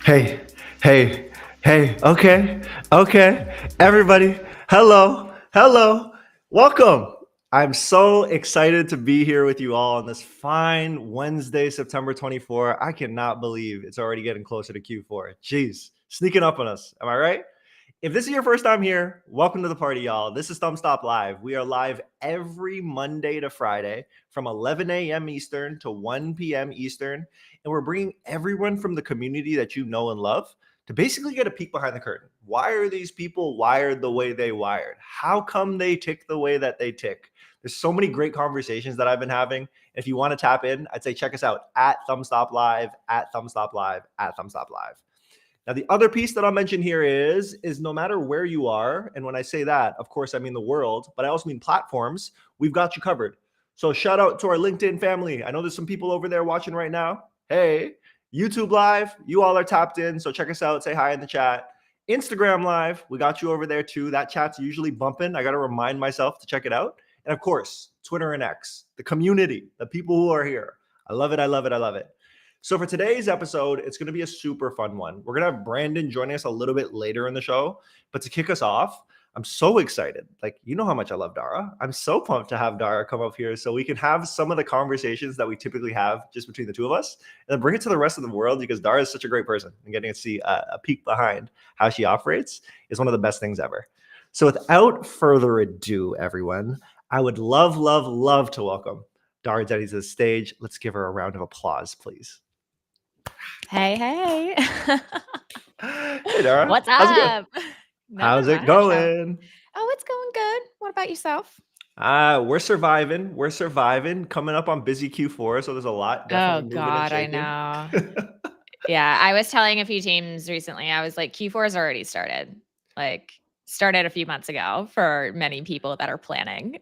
Hey, hey, okay. Everybody, hello, welcome. I'm so excited to be here with you all on this fine Wednesday, September 24. I cannot believe it's already getting closer to Q4. Jeez, sneaking up on us. Am I right? If this is your first time here, welcome to the party, y'all. This is ThumbstopLive. We are live every Monday to Friday from 11 a.m. Eastern to 1 p.m. Eastern. And we're bringing everyone from the community that you know and love to basically get a peek behind the curtain. Why are these people wired the way they wired? How come they tick the way that they tick? There's so many great conversations that I've been having. If you want to tap in, I'd say check us out at ThumbstopLive, at ThumbstopLive, at ThumbstopLive. Now, the other piece that I'll mention here is no matter where you are, and when I say that, of course, I mean the world, but I also mean platforms, we've got you covered. So shout out to our LinkedIn family. I know there's some people over there watching right now. Hey, YouTube Live, you all are tapped in, so check us out. Say hi in the chat. Instagram Live, we got you over there too. That chat's usually bumping. I got to remind myself to check it out. And of course, Twitter and X, the community, the people who are here. I love it. I love it. I love it. So for today's episode, it's going to be a super fun one. We're going to have Brandon joining us a little bit later in the show. But to kick us off, I'm so excited. Like, you know how much I love Dara. I'm so pumped to have Dara come up here so we can have some of the conversations that we typically have just between the two of us and then bring it to the rest of the world, because Dara is such a great person, and getting to see a peek behind how she operates is one of the best things ever. So without further ado, everyone, I would love to welcome Dara Denney to the stage. Let's give her a round of applause, please. Hey. Hey, Dara. What's How's it going? up? How's it going? Oh, it's going good. What about yourself? We're surviving. We're surviving. Coming up on busy Q4, so there's a lot definitely moving and shaking. I know. Yeah, I was telling a few teams recently, I was like, Q4 has already started. Like, started a few months ago for many people that are planning.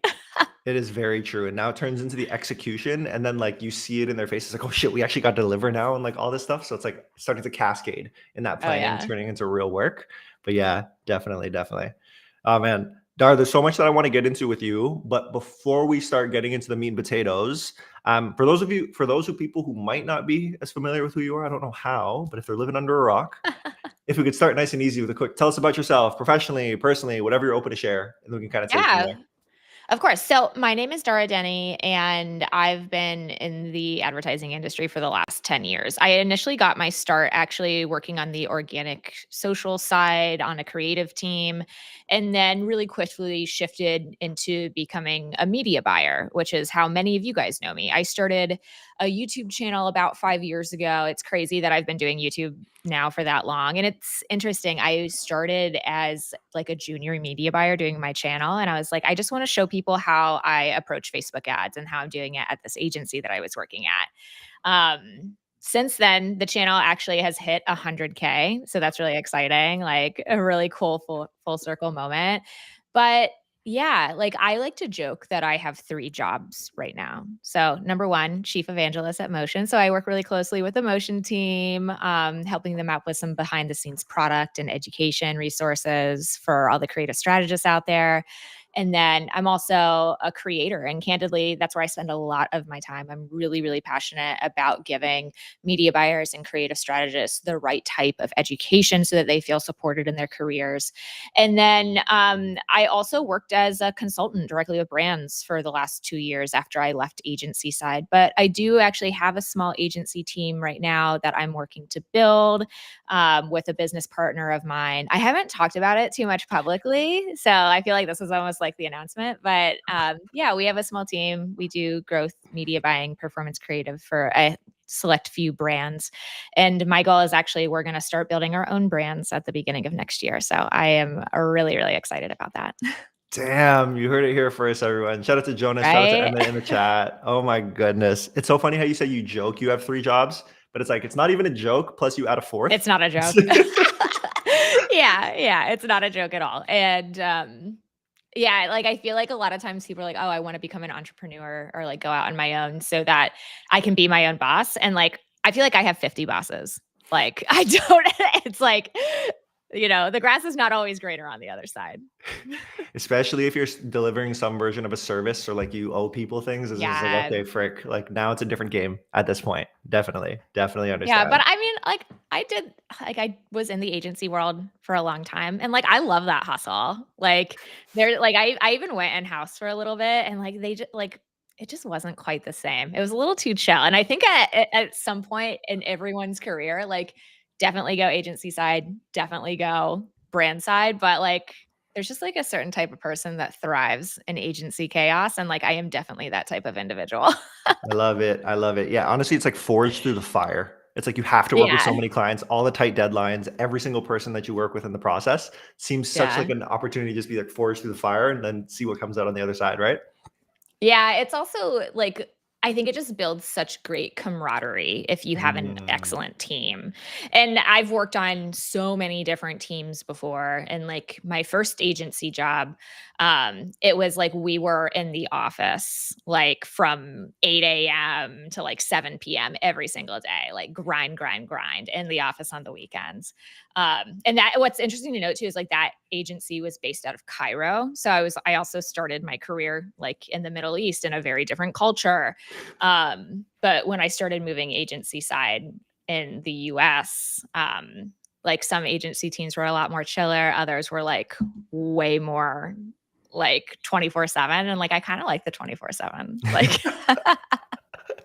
It is very true. And now it turns into the execution, and then like you see it in their faces, like, oh shit, we actually got to deliver now, and like all this stuff. So it's like starting to cascade in that planning, turning into real work. But yeah, definitely. Oh man, Dara, there's so much that I want to get into with you. But before we start getting into the meat and potatoes, for those people who might not be as familiar with who you are, I don't know how, but if they're living under a rock, if we could start nice and easy with a quick, tell us about yourself, professionally, personally, whatever you're open to share, and we can kind of take from there. Of course. So my name is Dara Denney, and I've been in the advertising industry for the last 10 years. I initially got my start actually working on the organic social side on a creative team, and then really quickly shifted into becoming a media buyer, which is how many of you guys know me. I started a YouTube channel about 5 years ago. It's crazy that I've been doing YouTube now for that long. And it's interesting. I started as like a junior media buyer doing my channel. And I was like, I just want to show people how I approach Facebook ads and how I'm doing it at this agency that I was working at. Since then, the channel actually has hit 100K. So that's really exciting, like a really cool full circle moment. But yeah, like I like to joke that I have 3 jobs right now. So number 1, chief evangelist at Motion. So I work really closely with the Motion team, helping them out with some behind the scenes product and education resources for all the creative strategists out there. And then I'm also a creator, and candidly, that's where I spend a lot of my time. I'm really, really passionate about giving media buyers and creative strategists the right type of education so that they feel supported in their careers. And then I also worked as a consultant directly with brands for the last 2 years after I left agency side. But I do actually have a small agency team right now that I'm working to build with a business partner of mine. I haven't talked about it too much publicly, so I feel like this is almost like the announcement. But yeah, we have a small team. We do growth, media buying, performance creative for a select few brands. And my goal is actually we're going to start building our own brands at the beginning of next year. So I am really, really excited about that. Damn, you heard it here first, everyone. Shout out to Jonas. Shout out to Right? Emmett in the chat. Oh my goodness. It's so funny how you say you joke you have 3 jobs, but it's like, it's not even a joke. Plus you add a 4th. It's not a joke. Yeah, it's not a joke at all. And yeah, like I feel like a lot of times people are like, "Oh, I want to become an entrepreneur or like go out on my own so that I can be my own boss." And like I feel like I have 50 bosses. Like I don't it's like the grass is not always greener on the other side. Especially if you're delivering some version of a service or like you owe people things. It's just like, Yeah. okay, frick. Like now it's a different game at this point. Definitely. Definitely Yeah, understand. but I mean, like I was in the agency world for a long time, and like I love that hustle. Like there like I even went in house for a little bit, and like they just like it just wasn't quite the same. It was a little too chill. And I think at some point in everyone's career, like definitely go agency side, definitely go brand side, but like there's just like a certain type of person that thrives in agency chaos, and like I am definitely that type of individual. I love it. I love it. Yeah. Honestly, it's like forged through the fire. It's like you have to work with so Yeah. many clients, all the tight deadlines, every single person that you work with in the process seems such Yeah. like an opportunity to just be like forged through the fire and then see what comes out on the other side, right? Yeah, it's also like I think it just builds such great camaraderie if you have an Mm. excellent team. And I've worked on so many different teams before. And like my first agency job, it was like we were in the office like from 8 a.m. to like 7 p.m. every single day, like grind, grind, grind in the office on the weekends. And that what's interesting to note too is like that agency was based out of Cairo. So I also started my career like in the Middle East in a very different culture. But when I started moving agency side in the US, like some agency teams were a lot more chiller, others were like way more like 24/7. And like I kind of like the 24/7. Like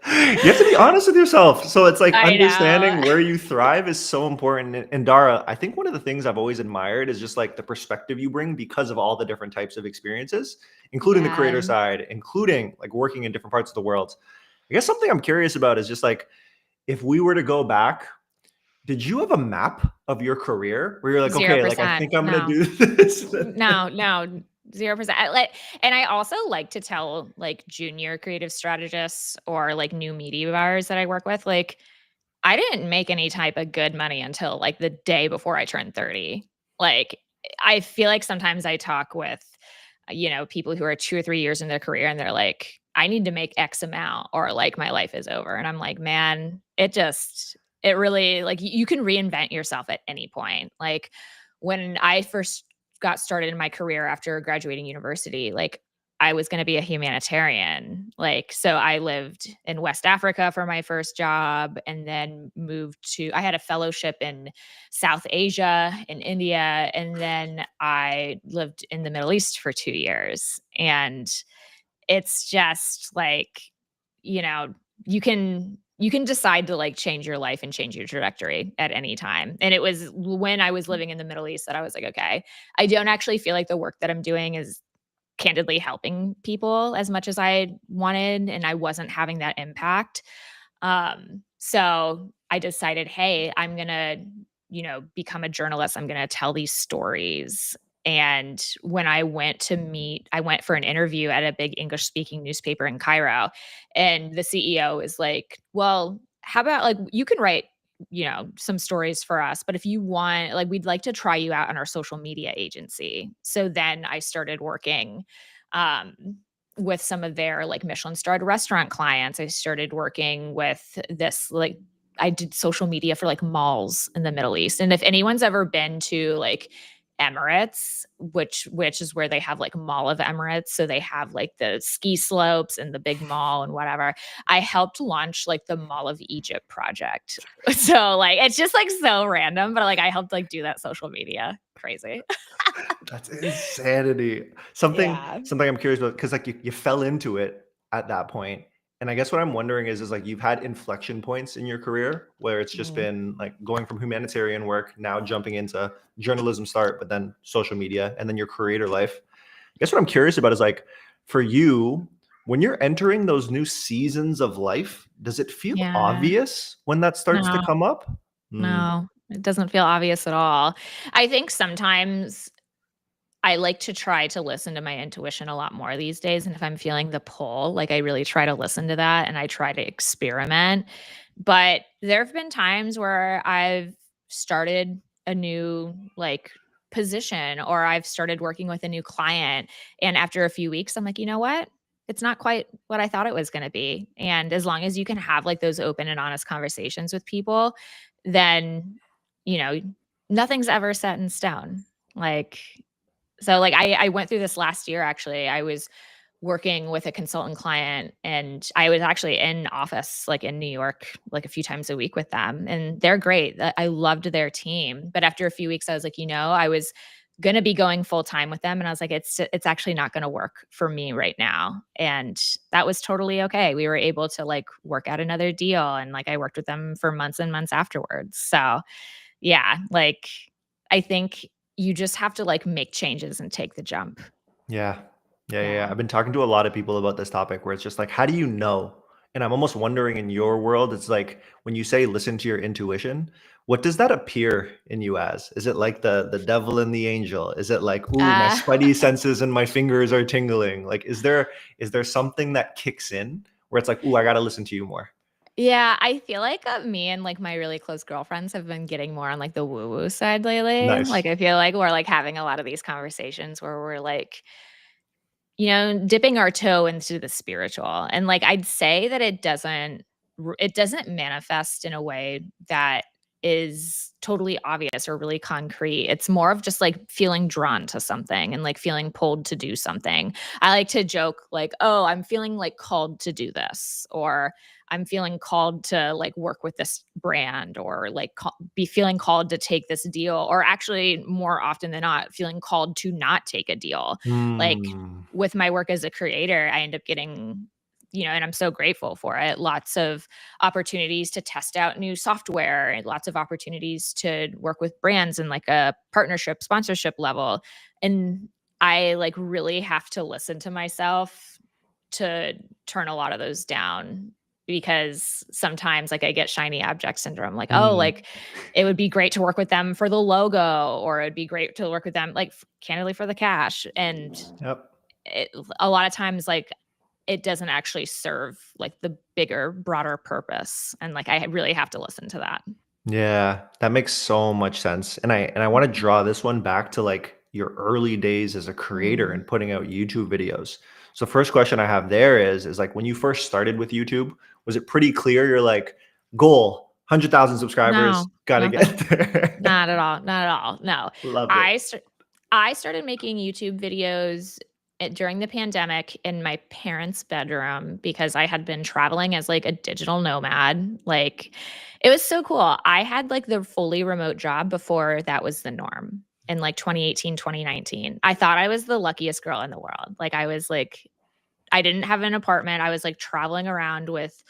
You have to be honest with yourself. So it's like I know. understanding where you thrive is so important. And Dara, I think one of the things I've always admired is just like the perspective you bring because of all the different types of experiences, including the Yeah. creator side, including like working in different parts of the world. I guess something I'm curious about is just like if we were to go back, did you have a map of your career where you're like, okay, like I 0%. think I'm gonna No. do this? No, 0%. And I also like to tell like junior creative strategists or like new media buyers that I work with, like, I didn't make any type of good money until like the day before I turned 30. Like, I feel like sometimes I talk with, people who are 2 or 3 years in their career and they're like, I need to make X amount or like my life is over. And I'm like, man, it really like you can reinvent yourself at any point. Like when I first got started in my career after graduating university, like I was going to be a humanitarian. Like, so I lived in West Africa for my first job and then I had a fellowship in South Asia, in India, and then I lived in the Middle East for 2 years. And it's just like, you know, you can decide to like change your life and change your trajectory at any time. And it was when I was living in the Middle East that I was like, okay, I don't actually feel like the work that I'm doing is candidly helping people as much as I wanted, and I wasn't having that impact. So I decided, hey, I'm gonna, become a journalist. I'm gonna tell these stories. And when I went for an interview at a big English speaking newspaper in Cairo, and the CEO is like, well, how about like you can write some stories for us, but if you want, like, we'd like to try you out on our social media agency. So then I started working um, with some of their like Michelin starred restaurant clients. I started working with this, like, I did social media for like malls in the Middle East. And if anyone's ever been to like Emirates, which is where they have like Mall of Emirates. So they have like the ski slopes and the big mall and whatever. I helped launch like the Mall of Egypt project. So like it's just like so random, but like I helped like do that social media. Crazy. That's insanity. Something Yeah. something I'm curious about because like you fell into it at that point. And I guess what I'm wondering is like you've had inflection points in your career where it's just Mm. been like going from humanitarian work, now jumping into journalism start, but then social media and then your creator life. I guess what I'm curious about is like for you, when you're entering those new seasons of life, does it feel Yeah. obvious when that starts to No, come up? Mm, no, it doesn't feel obvious at all. I think sometimes I like to try to listen to my intuition a lot more these days, and if I'm feeling the pull, like, I really try to listen to that and I try to experiment, but there have been times where I've started a new, like, position or I've started working with a new client, and after a few weeks, I'm like, "You know what? It's not quite what I thought it was gonna be," and as long as you can have, like, those open and honest conversations with people, then, you know, nothing's ever set in stone. Like, so, like, I went through this last year, actually. I was working with a consultant client, and I was actually in office, like, in New York, like, a few times a week with them, and they're great. I loved their team, but after a few weeks, I was like, I was gonna be going full time with them, and I was like, "It's actually not gonna work for me right now," and that was totally okay. We were able to, like, work out another deal, and, like, I worked with them for months and months afterwards. So, yeah, like, I think you just have to, like, make changes and take the jump. yeah. Yeah. Yeah. I've been talking to a lot of people about this topic where it's just like, how do you know? And I'm almost wondering in your world, it's like when you say listen to your intuition, what does that appear in you as? Is it like the devil and the angel? Is it like, ooh, my Uh, spidey senses and my fingers are tingling? Like, is there something that kicks in where it's like, ooh, I gotta listen to you more? yeah, I feel like, me and, like, my really close girlfriends have been getting more on, like, the woo-woo side lately. Nice. Like, I feel like we're, like, having a lot of these conversations where we're, like, dipping our toe into the spiritual, and, like, I'd say that it doesn't manifest in a way that is totally obvious or really concrete. It's more of just, like, feeling drawn to something and, like, feeling pulled to do something. I like to joke, like, "Oh, I'm feeling, like, called to do this," or, "I'm feeling called to, like, work with this brand," or, like, be feeling called to take this deal, or actually, more often than not, feeling called to not take a deal. Like, Hmm. with my work as a creator, I end up getting, and I'm so grateful for it, lots of opportunities to test out new software and lots of opportunities to work with brands in like a partnership, sponsorship level. And I like really have to listen to myself to turn a lot of those down because sometimes like I get shiny object syndrome like, oh, Hmm. like it would be great to work with them for the logo or it'd be great to work with them like candidly for the cash. And Yep. a lot of times like it doesn't actually serve like the bigger broader purpose, and like I really have to listen to that. Yeah, that makes so much sense. And I want to draw this one back to like your early days as a creator Mm. and putting out YouTube videos. So first question I have there is like when you first started with YouTube, was it pretty clear you're like goal 100,000 subscribers, No, got to nothing. get there. Not at all, not at all, no. Love it. I st I started making YouTube videos during the pandemic in my parents' bedroom because I had been traveling as, like, a digital nomad, like, it was so cool. I had, like, the fully remote job before that was the norm in, like, 2018, 2019. I thought I was the luckiest girl in the world. Like, I didn't have an apartment, I was, like, traveling around with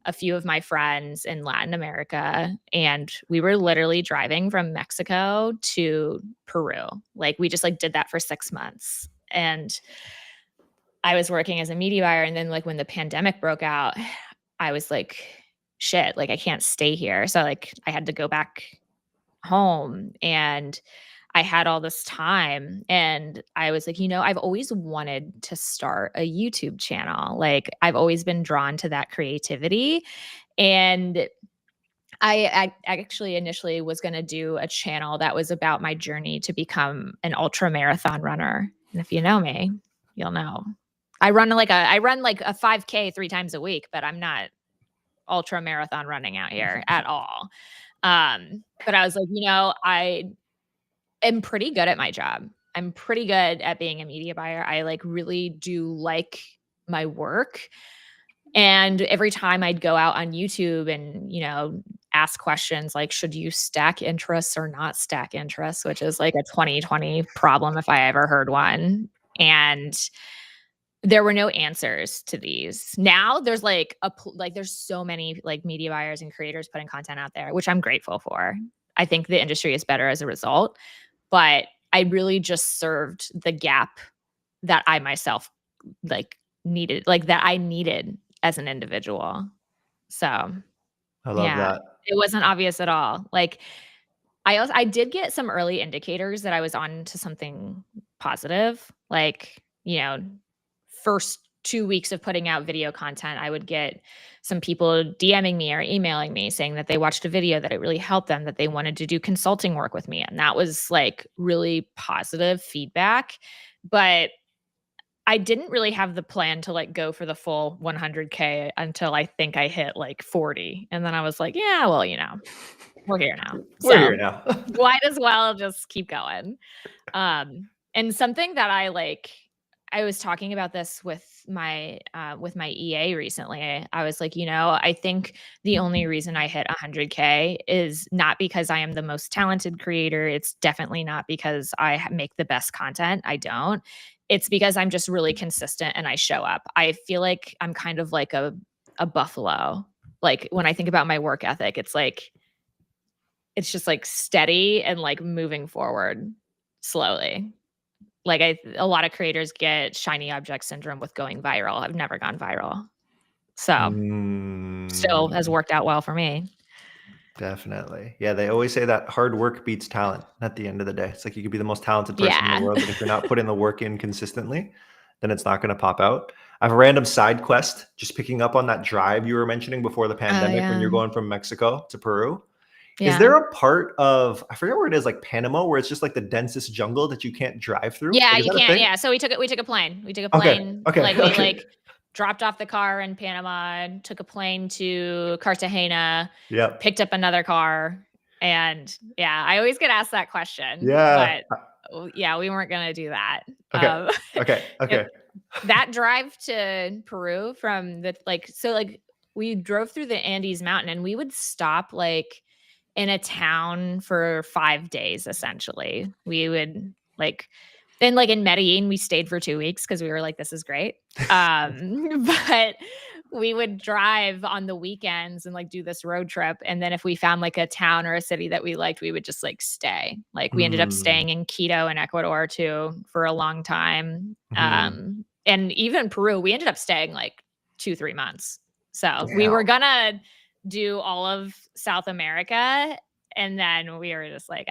a few of my friends in Latin America, and we were literally driving from Mexico to Peru. Like, we just, like, did that for 6 months, and I was working as a media buyer, and then, like, when the pandemic broke out, I was like, "Shit, like, I can't stay here." So, like, I had to go back home, and I had all this time, and I was like, I've always wanted to start a YouTube channel." Like, I've always been drawn to that creativity, and I actually initially was gonna do a channel that was about my journey to become an ultra marathon runner, and if you know me, you'll know. I run like a 5K 3 times a week, but I'm not ultra marathon running out here at all. But I was like, am pretty good at my job. I'm pretty good at being a media buyer. I like really do like my work. And every time I'd go out on YouTube and, ask questions like, should you stack interests or not stack interests, which is like a 2020 problem if I ever heard one. And there were no answers to these. Now there's like there's so many like media buyers and creators putting content out there, which I'm grateful for. I think the industry is better as a result, but I really just served the gap that I myself like needed, like that I needed as an individual. So I love yeah, that. it wasn't obvious at all. Like I did get some early indicators that I was on to something positive. Like, first 2 weeks of putting out video content, I would get some people DMing me or emailing me saying that they watched a video that it really helped them, that they wanted to do consulting work with me. And that was like really positive feedback. But I didn't really have the plan to like go for the full 100K until I think I hit like 40. And then I was like, yeah, well, we're here now. We're So here now. might as well just keep going. And something that I was talking about this with my EA recently. I was like, I think the only reason I hit 100K is not because I am the most talented creator. It's definitely not because I make the best content. I don't. It's because I'm just really consistent and I show up. I feel like I'm kind of like a buffalo. Like when I think about my work ethic, it's just like steady and like moving forward slowly. Like a lot of creators get shiny object syndrome with going viral. I've never gone viral. So still has worked out well for me. Definitely. Yeah, they always say that hard work beats talent at the end of the day. It's like you could be the most talented person in Yeah. the world, but if you're not putting the work in consistently, then it's not going to pop out. I have a random side quest, just picking up on that drive you were mentioning before the pandemic when you're going from Mexico to Peru. Is there a part of, I forget where it is, like Panama, where it's just like the densest jungle that you can't drive through? Yeah, Like, is you that a can't. thing? Yeah. So we took a plane. We took a Okay. plane. Okay. Like we Okay. like dropped off the car in Panama, took a plane to Cartagena, Yep. picked up another car. And yeah, I always get asked that question. Yeah. But yeah, we weren't going to do that. Okay. Okay. Okay. That drive to Peru from we drove through the Andes Mountain and we would stop like in a town for 5 days, essentially. We would then like in Medellin, we stayed for 2 weeks because we were like, this is great. But we would drive on the weekends and like do this road trip. And then if we found like a town or a city that we liked, we would just like stay. Like we ended up staying in Quito in Ecuador too for a long time. And even Peru, we ended up staying like 2-3 months. So we were gonna do all of South America. And then we were just like,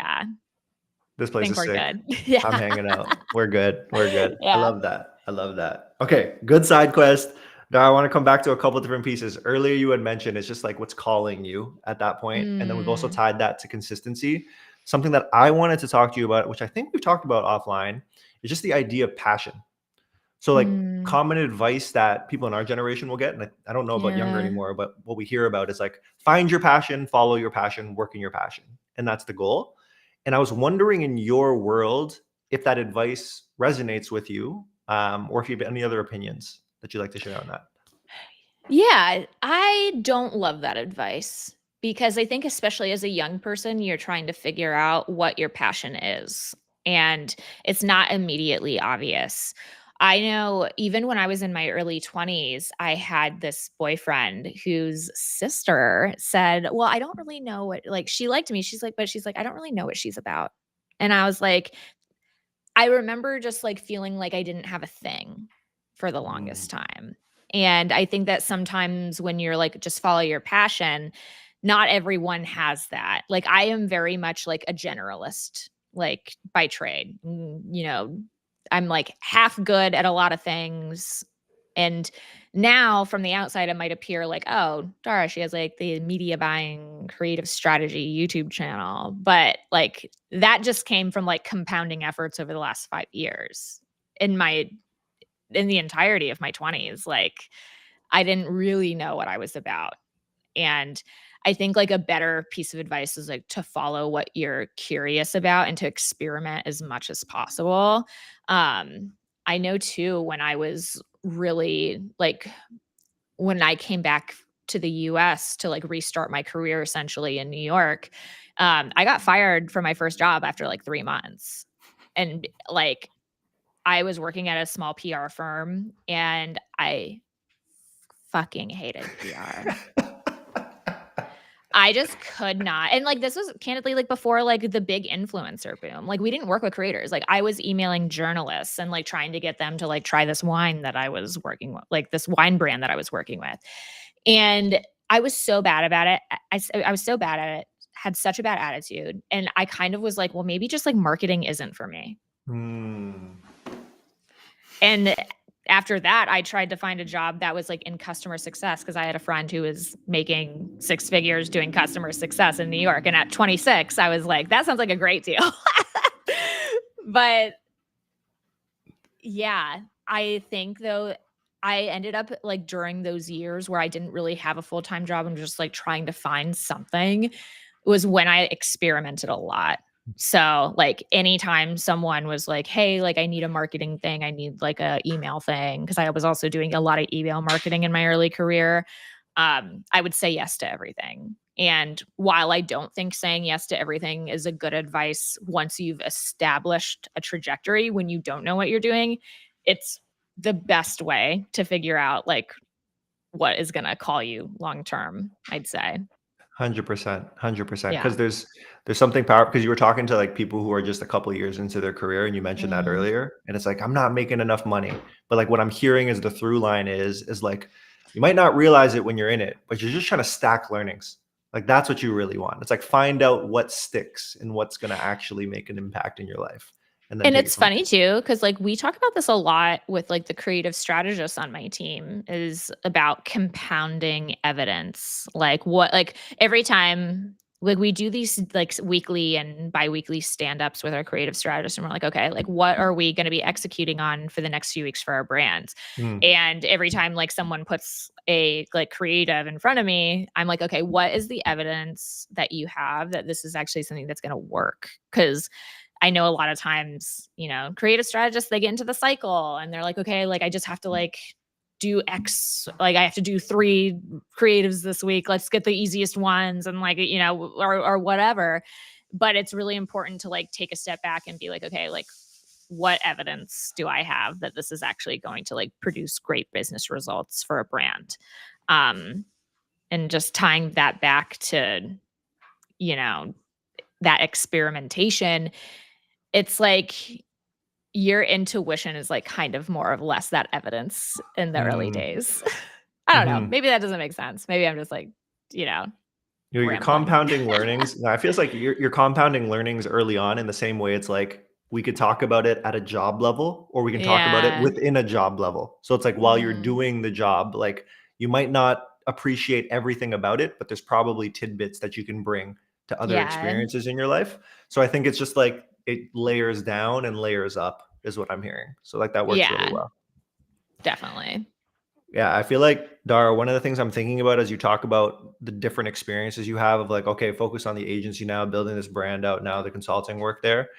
this place is sick. good. Yeah. I'm hanging out. We're good. We're good. Yeah. I love that. I love that. Okay. Good side quest. Now I want to come back to a couple of different pieces. Earlier, you had mentioned it's just like what's calling you at that point. And then we've also tied that to consistency. Something that I wanted to talk to you about, which I think we've talked about offline, is just the idea of passion. So like common advice that people in our generation will get, and I don't know about younger anymore, but what we hear about is like, find your passion, follow your passion, work in your passion. And that's the goal. And I was wondering in your world, if that advice resonates with you, or if you have any other opinions that you'd like to share on that. Yeah, I don't love that advice because I think especially as a young person, you're trying to figure out what your passion is. And it's not immediately obvious. I know even when I was in my early 20s, I had this boyfriend whose sister said, well, I don't really know what, like, she liked me. She's like, I don't really know what she's about. And I was like, I remember just like feeling like I didn't have a thing for the longest time. And I think that sometimes when you're like, just follow your passion, not everyone has that. Like I am very much like a generalist, like by trade. I'm like half good at a lot of things. And now from the outside, it might appear like, oh, Dara, she has like the media buying creative strategy YouTube channel. But like that just came from like compounding efforts over the last 5 years in the entirety of my 20s. Like I didn't really know what I was about. And I think like a better piece of advice is like to follow what you're curious about and to experiment as much as possible. I know too, when I was really like, when I came back to the US to like restart my career essentially in New York, I got fired from my first job after like 3 months. And like, I was working at a small PR firm and I fucking hated PR. I just could not. And like this was candidly like before like the big influencer boom. Like we didn't work with creators. Like I was emailing journalists and like trying to get them to like try this wine that I was working with, like this wine brand that I was working with. And I was so bad about it. I was so bad at it, had such a bad attitude. And I kind of was like, well, maybe just like marketing isn't for me. And after that, I tried to find a job that was like in customer success because I had a friend who was making 6 figures doing customer success in New York. And at 26, I was like, that sounds like a great deal. But yeah, I think though, I ended up like during those years where I didn't really have a full-time job and just like trying to find something was when I experimented a lot. So like anytime someone was like, hey, like I need a marketing thing, I need like a email thing, because I was also doing a lot of email marketing in my early career. I would say yes to everything. And while I don't think saying yes to everything is a good advice once you've established a trajectory when you don't know what you're doing, it's the best way to figure out like what is going to call you long term, I'd say. 100%, 100%. Yeah. Because there's something powerful. Because you were talking to like people who are just a couple years into their career, and you mentioned that Mm. earlier. And it's like I'm not making enough money, but like what I'm hearing is the through line is like you might not realize it when you're in it, but you're just trying to stack learnings. Like that's what you really want. It's like find out what sticks and what's going to actually make an impact in your life, and then And take it it's from funny too, because like we talk about this a lot with like the creative strategists on my team is about compounding evidence. Like what, like every time, like we do these like weekly and biweekly stand-ups with our creative strategists, and we're like, okay, like what are we going to be executing on for the next few weeks for our brands? there. And every time like someone puts a like creative in front of me, I'm like, okay, what is the evidence that you have that this is actually something that's going to work? Because I know a lot of times, you know, creative strategists, they get into the cycle and they're like, okay, like I just have to like do X, like I have to do 3 creatives this week. Let's get the easiest ones and like, you know, or whatever. But it's really important to like take a step back and be like, okay, like what evidence do I have that this is actually going to like produce great business results for a brand? And just tying that back to, you know, that experimentation, it's like your intuition is like kind of more or less that evidence in the early Mm, days. I don't know. mhm. Maybe that doesn't make sense. Maybe I'm just like, you know, You're rambling. compounding learnings. No, I feels like you're compounding learnings early on in the same way it's like we could talk about it at a job level or we can talk about it Yeah. within a job level. So it's like while you're Mhm. doing the job, like you might not appreciate everything about it, but there's probably tidbits that you can bring to other Yeah. experiences in your life. So I think it's just like it layers down and layers up is what I'm hearing. So like that works really Yeah. well. Definitely. Yeah, I feel like Dara, one of the things I'm thinking about as you talk about the different experiences you have of like, okay, focus on the agency now, building this brand out now, the consulting work there.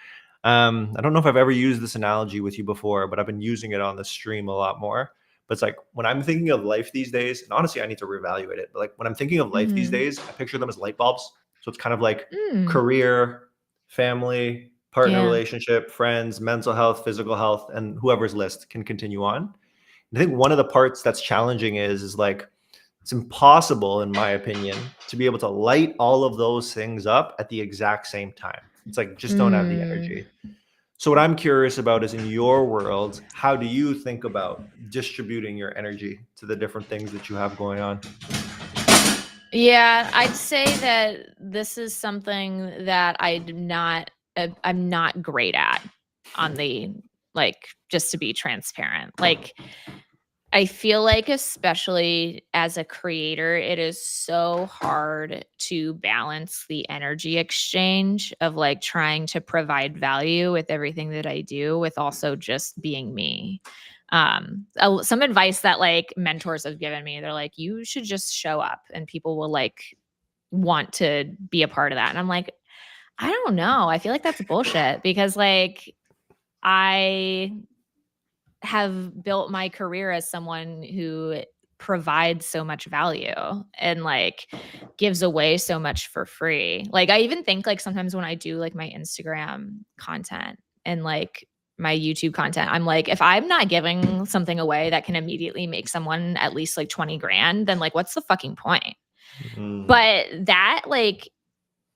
I don't know if I've ever used this analogy with you before, but I've been using it on the stream a lot more. But it's like when I'm thinking of life these days, and honestly, I need to reevaluate it. But like when I'm thinking of life these Mhm. days, I picture them as light bulbs. So it's kind of like Mm. career, family, partner Yeah. relationship, friends, mental health, physical health, and whoever's list can continue on. I think one of the parts that's challenging is like it's impossible, in my opinion, to be able to light all of those things up at the exact same time. It's like just don't have the Mm. energy. So what I'm curious about is in your world, how do you think about distributing your energy to the different things that you have going on? Yeah, I'd say that this is something that I'm not great at on the like just to be transparent. Like I feel like especially as a creator, it is so hard to balance the energy exchange of like trying to provide value with everything that I do with also just being me. Some advice that like mentors have given me, they're like, you should just show up and people will like want to be a part of that. And I'm like, I don't know. I feel like that's bullshit because like I have built my career as someone who provides so much value and like gives away so much for free. Like I even think like sometimes when I do like my Instagram content and like my YouTube content, I'm like, if I'm not giving something away that can immediately make someone at least like 20 grand, then like what's the fucking point? But that like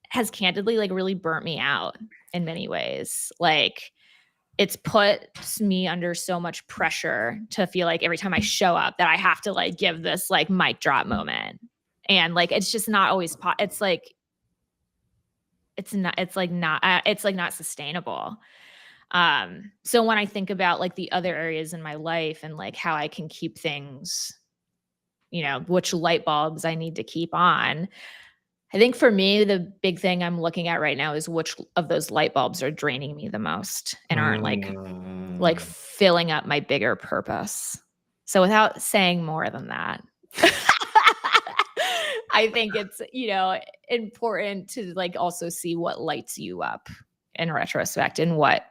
has candidly like really burnt me out in many ways. Like it's puts me under so much pressure to feel like every time I show up that I have to like give this like mic drop moment. And like it's just not always it's like it's not sustainable. So when I think about like the other areas in my life and like how I can keep things, you know, which light bulbs I need to keep on, I think for me, the big thing I'm looking at right now is which of those light bulbs are draining me the most and aren't like filling up my bigger purpose. So without saying more than that, I think it's, you know, important to like also see what lights you up in retrospect and what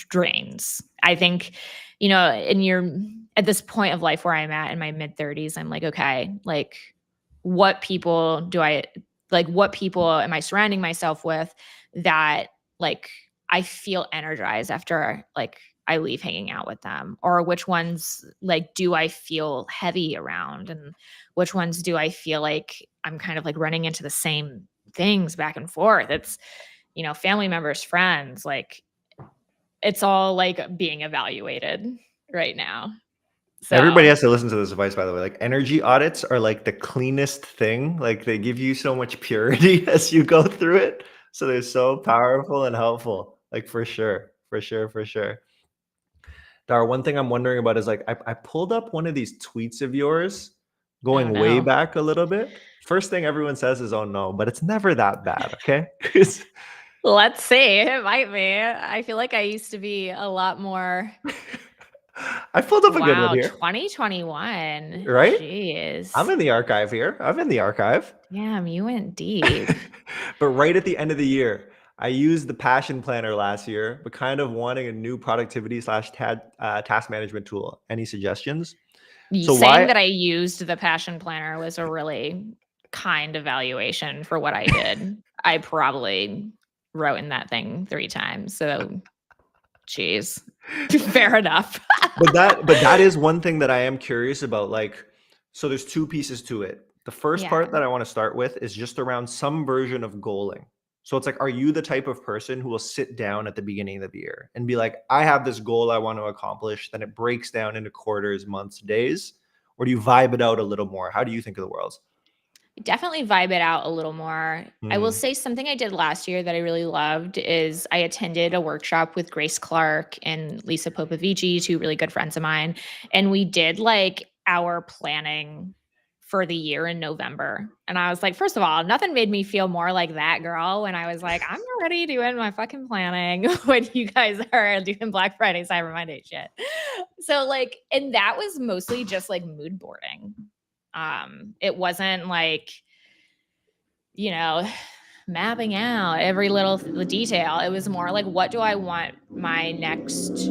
drains. I think, you know, at this point of life where I'm at in my mid 30s, I'm like, okay, like what people am I surrounding myself with that like I feel energized after like I leave hanging out with them, or which ones like do I feel heavy around, and which ones do I feel like I'm kind of like running into the same things back and forth. It's, you know, family members, friends, like it's all like being evaluated right now. So Everybody has to listen to this advice, by the way. Like energy audits are like the cleanest thing. Like they give you so much purity as you go through it. So they're so powerful and helpful. Like for sure, for sure, for sure. Dara, one thing I'm wondering about is like I pulled up one of these tweets of yours oh going way no. back a little bit. First thing everyone says is, "Oh no," but it's never that bad. Okay. 'Cause Let's see. It might be. I feel like I used to be a lot more. I pulled up a good one Wow, here, 2021. right? I'm Jeez. in the archive here. I'm in the archive. Damn, you went deep. But right at the end of the year, I used the Passion Planner last year, but kind of wanting a new productivity slash task management tool. Any suggestions? So Saying why? that I used the Passion Planner was a really kind evaluation for what I did. I probably wrote in that thing 3 times. So, geez. Fair enough. But that is one thing that I am curious about. Like, so there's two pieces to it. The first Yeah. part that I want to start with is just around some version of goaling. So it's like, are you the type of person who will sit down at the beginning of the year and be like, I have this goal I want to accomplish, then it breaks down into quarters, months, days? Or do you vibe it out a little more? How do you think of the world? Definitely vibe it out a little more. I will say something I did last year that I really loved is I attended a workshop with Grace Clark and Lisa Popovici, two really good friends of mine. And we did like our planning for the year in November. And I was like, first of all, nothing made me feel more like that girl when I was like, I'm already doing my fucking planning when you guys are doing Black Friday, Cyber Monday shit. So like, and that was mostly just like mood boarding. It wasn't like, you know, mapping out every little detail. It was more like, what do I want my next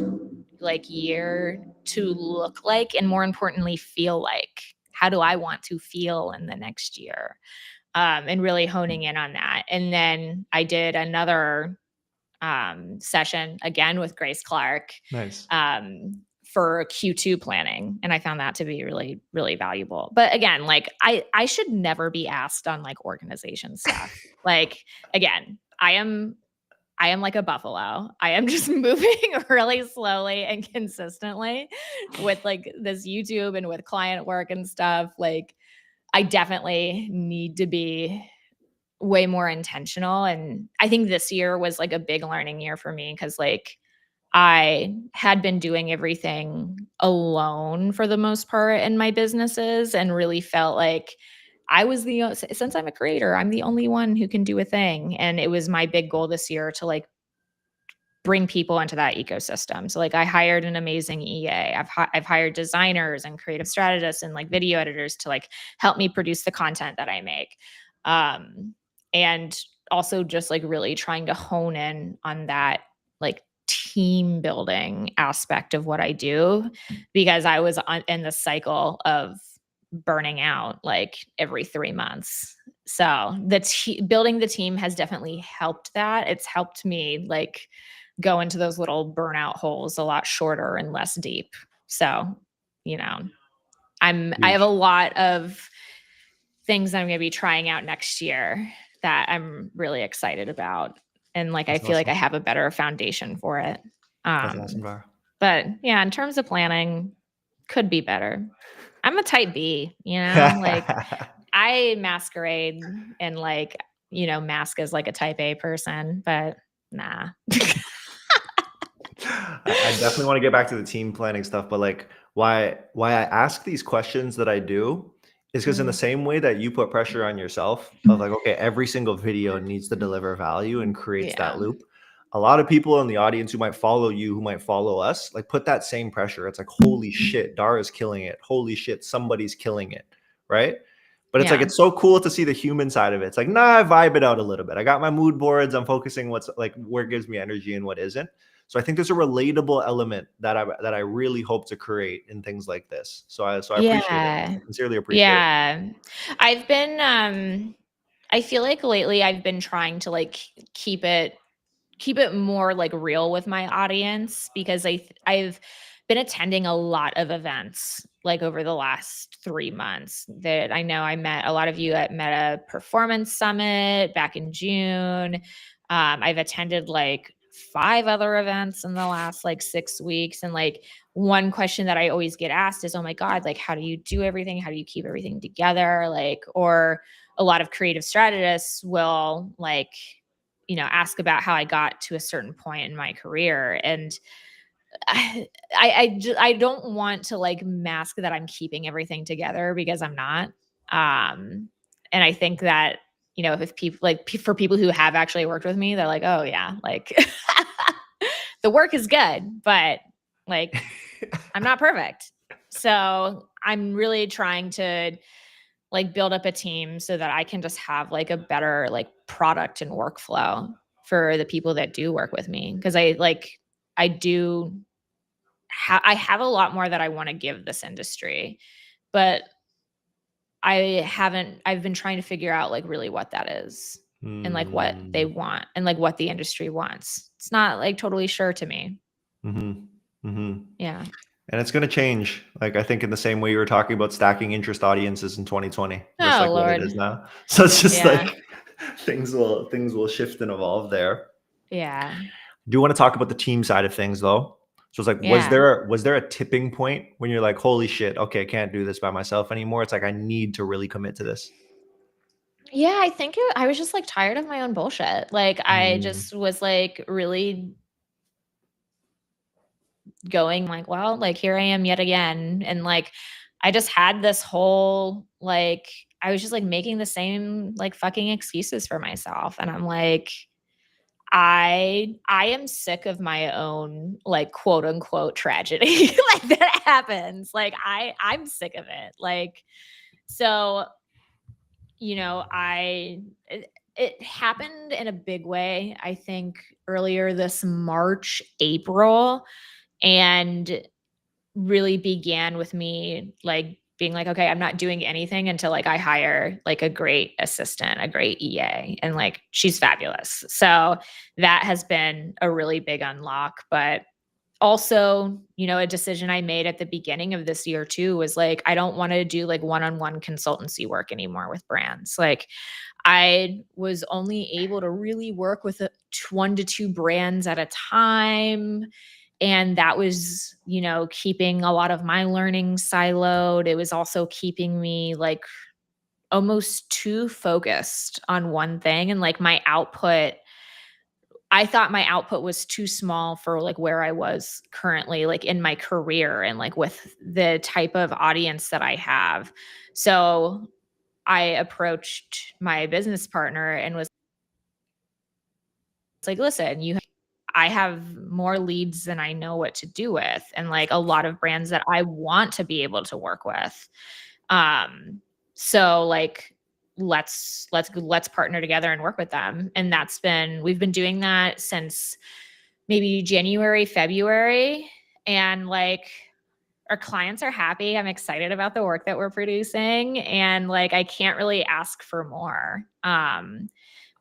like year to look like, and more importantly, feel like? How do I want to feel in the next year? And really honing in on that. And then I did another session again with Grace Clark Nice. for Q2 planning. And I found that to be really, really valuable. But again, like I should never be asked on like organization stuff. Like again, I am like a buffalo. I am just moving really slowly and consistently with like this YouTube and with client work and stuff. Like I definitely need to be way more intentional. And I think this year was like a big learning year for me because like I had been doing everything alone for the most part in my businesses and really felt like I was since I'm a creator, I'm the only one who can do a thing. And it was my big goal this year to like bring people into that ecosystem. So like I hired an amazing EA. I've hired designers and creative strategists and like video editors to like help me produce the content that I make. And also just like really trying to hone in on that like team building aspect of what I do, because I was in the cycle of burning out like every 3 months. So building the team has definitely helped that. It's helped me like go into those little burnout holes a lot shorter and less deep. So, you know, I have a Huge. lot of things I'm going to be trying out next year that I'm really excited about. And like I That's feel like I awesome. have a better foundation for it. That's awesome, Dara. But yeah, in terms of planning, could be better. I'm a type B, like I masquerade and like, mask as like a type A person, but nah. I definitely want to get back to the team planning stuff, but like why I ask these questions that I do is because in the Mm, same way that you put pressure on yourself of like, okay, every single video needs to deliver value and creates that yeah. loop. A lot of people in the audience who might follow you, who might follow us, like put that same pressure. It's like, holy shit, Dara's killing it. Holy shit, somebody's killing it. Right. But it's like, Yeah. it's so cool to see the human side of it. It's like, nah, I vibe it out a little bit. I got my mood boards. I'm focusing what's like where it gives me energy and what isn't. So I think there's a relatable element that I really hope to create in things like this. So I appreciate it. Yeah. I sincerely appreciate it. Yeah. I've been I feel like lately I've been trying to like keep it more like real with my audience, because I've been attending a lot of events like over the last 3 months that I know I met a lot of you at Meta Performance Summit back in June. I've attended like 5 other events in the last like 6 weeks, and like one question that I always get asked is, "Oh my god, like how do you do everything? How do you keep everything together?" Like, or a lot of creative strategists will like ask about how I got to a certain point in my career. And I don't want to like mask that I'm keeping everything together, because I'm not. And I think that, if people like for people who have actually worked with me, they're like, oh yeah, like the work is good, but like I'm not perfect. So I'm really trying to like build up a team so that I can just have like a better like product and workflow for the people that do work with me, because I do I have a lot more that I want to give this industry, but I've been trying to figure out like really what that is, and like what they Mm, want and like what the industry wants. It's not like totally sure to me. mhm, mhm. Yeah. And it's going to change. Like I think in the same way you were talking about stacking interest audiences in 2020 versus Oh like what it Lord. is now. So it's just Yeah. like things will shift and evolve there. Yeah. Do you want to talk about the team side of things though? So it's like, Yeah. was there a tipping point when you're like, holy shit, okay, I can't do this by myself anymore. It's like I need to really commit to this. Yeah, I think I was just like tired of my own bullshit. Like I Mm, just was like really going like, well, like here I am yet again. And like I just had this whole like I was just like making the same like fucking excuses for myself. And I'm like, I am sick of my own like quote unquote tragedy like that happens. Like I'm sick of it. Like so, it happened in a big way, I think earlier this March, April, and really began with me like being like, okay, I'm not doing anything until like I hire like a great assistant, a great EA, and like she's fabulous. So that has been a really big unlock. But also, a decision I made at the beginning of this year too was like, I don't want to do like one-on-one consultancy work anymore with brands. Like I was only able to really work with 1 to 2 brands at a time. And that was, keeping a lot of my learning siloed. It was also keeping me like almost too focused on one thing. And like I thought my output was too small for like where I was currently, like in my career and like with the type of audience that I have. So I approached my business partner and was like, listen, I have more leads than I know what to do with, and like a lot of brands that I want to be able to work with. Um, so like let's partner together and work with them. And we've been doing that since maybe January, February. And like, our clients are happy. I'm excited about the work that we're producing. And like, I can't really ask for more.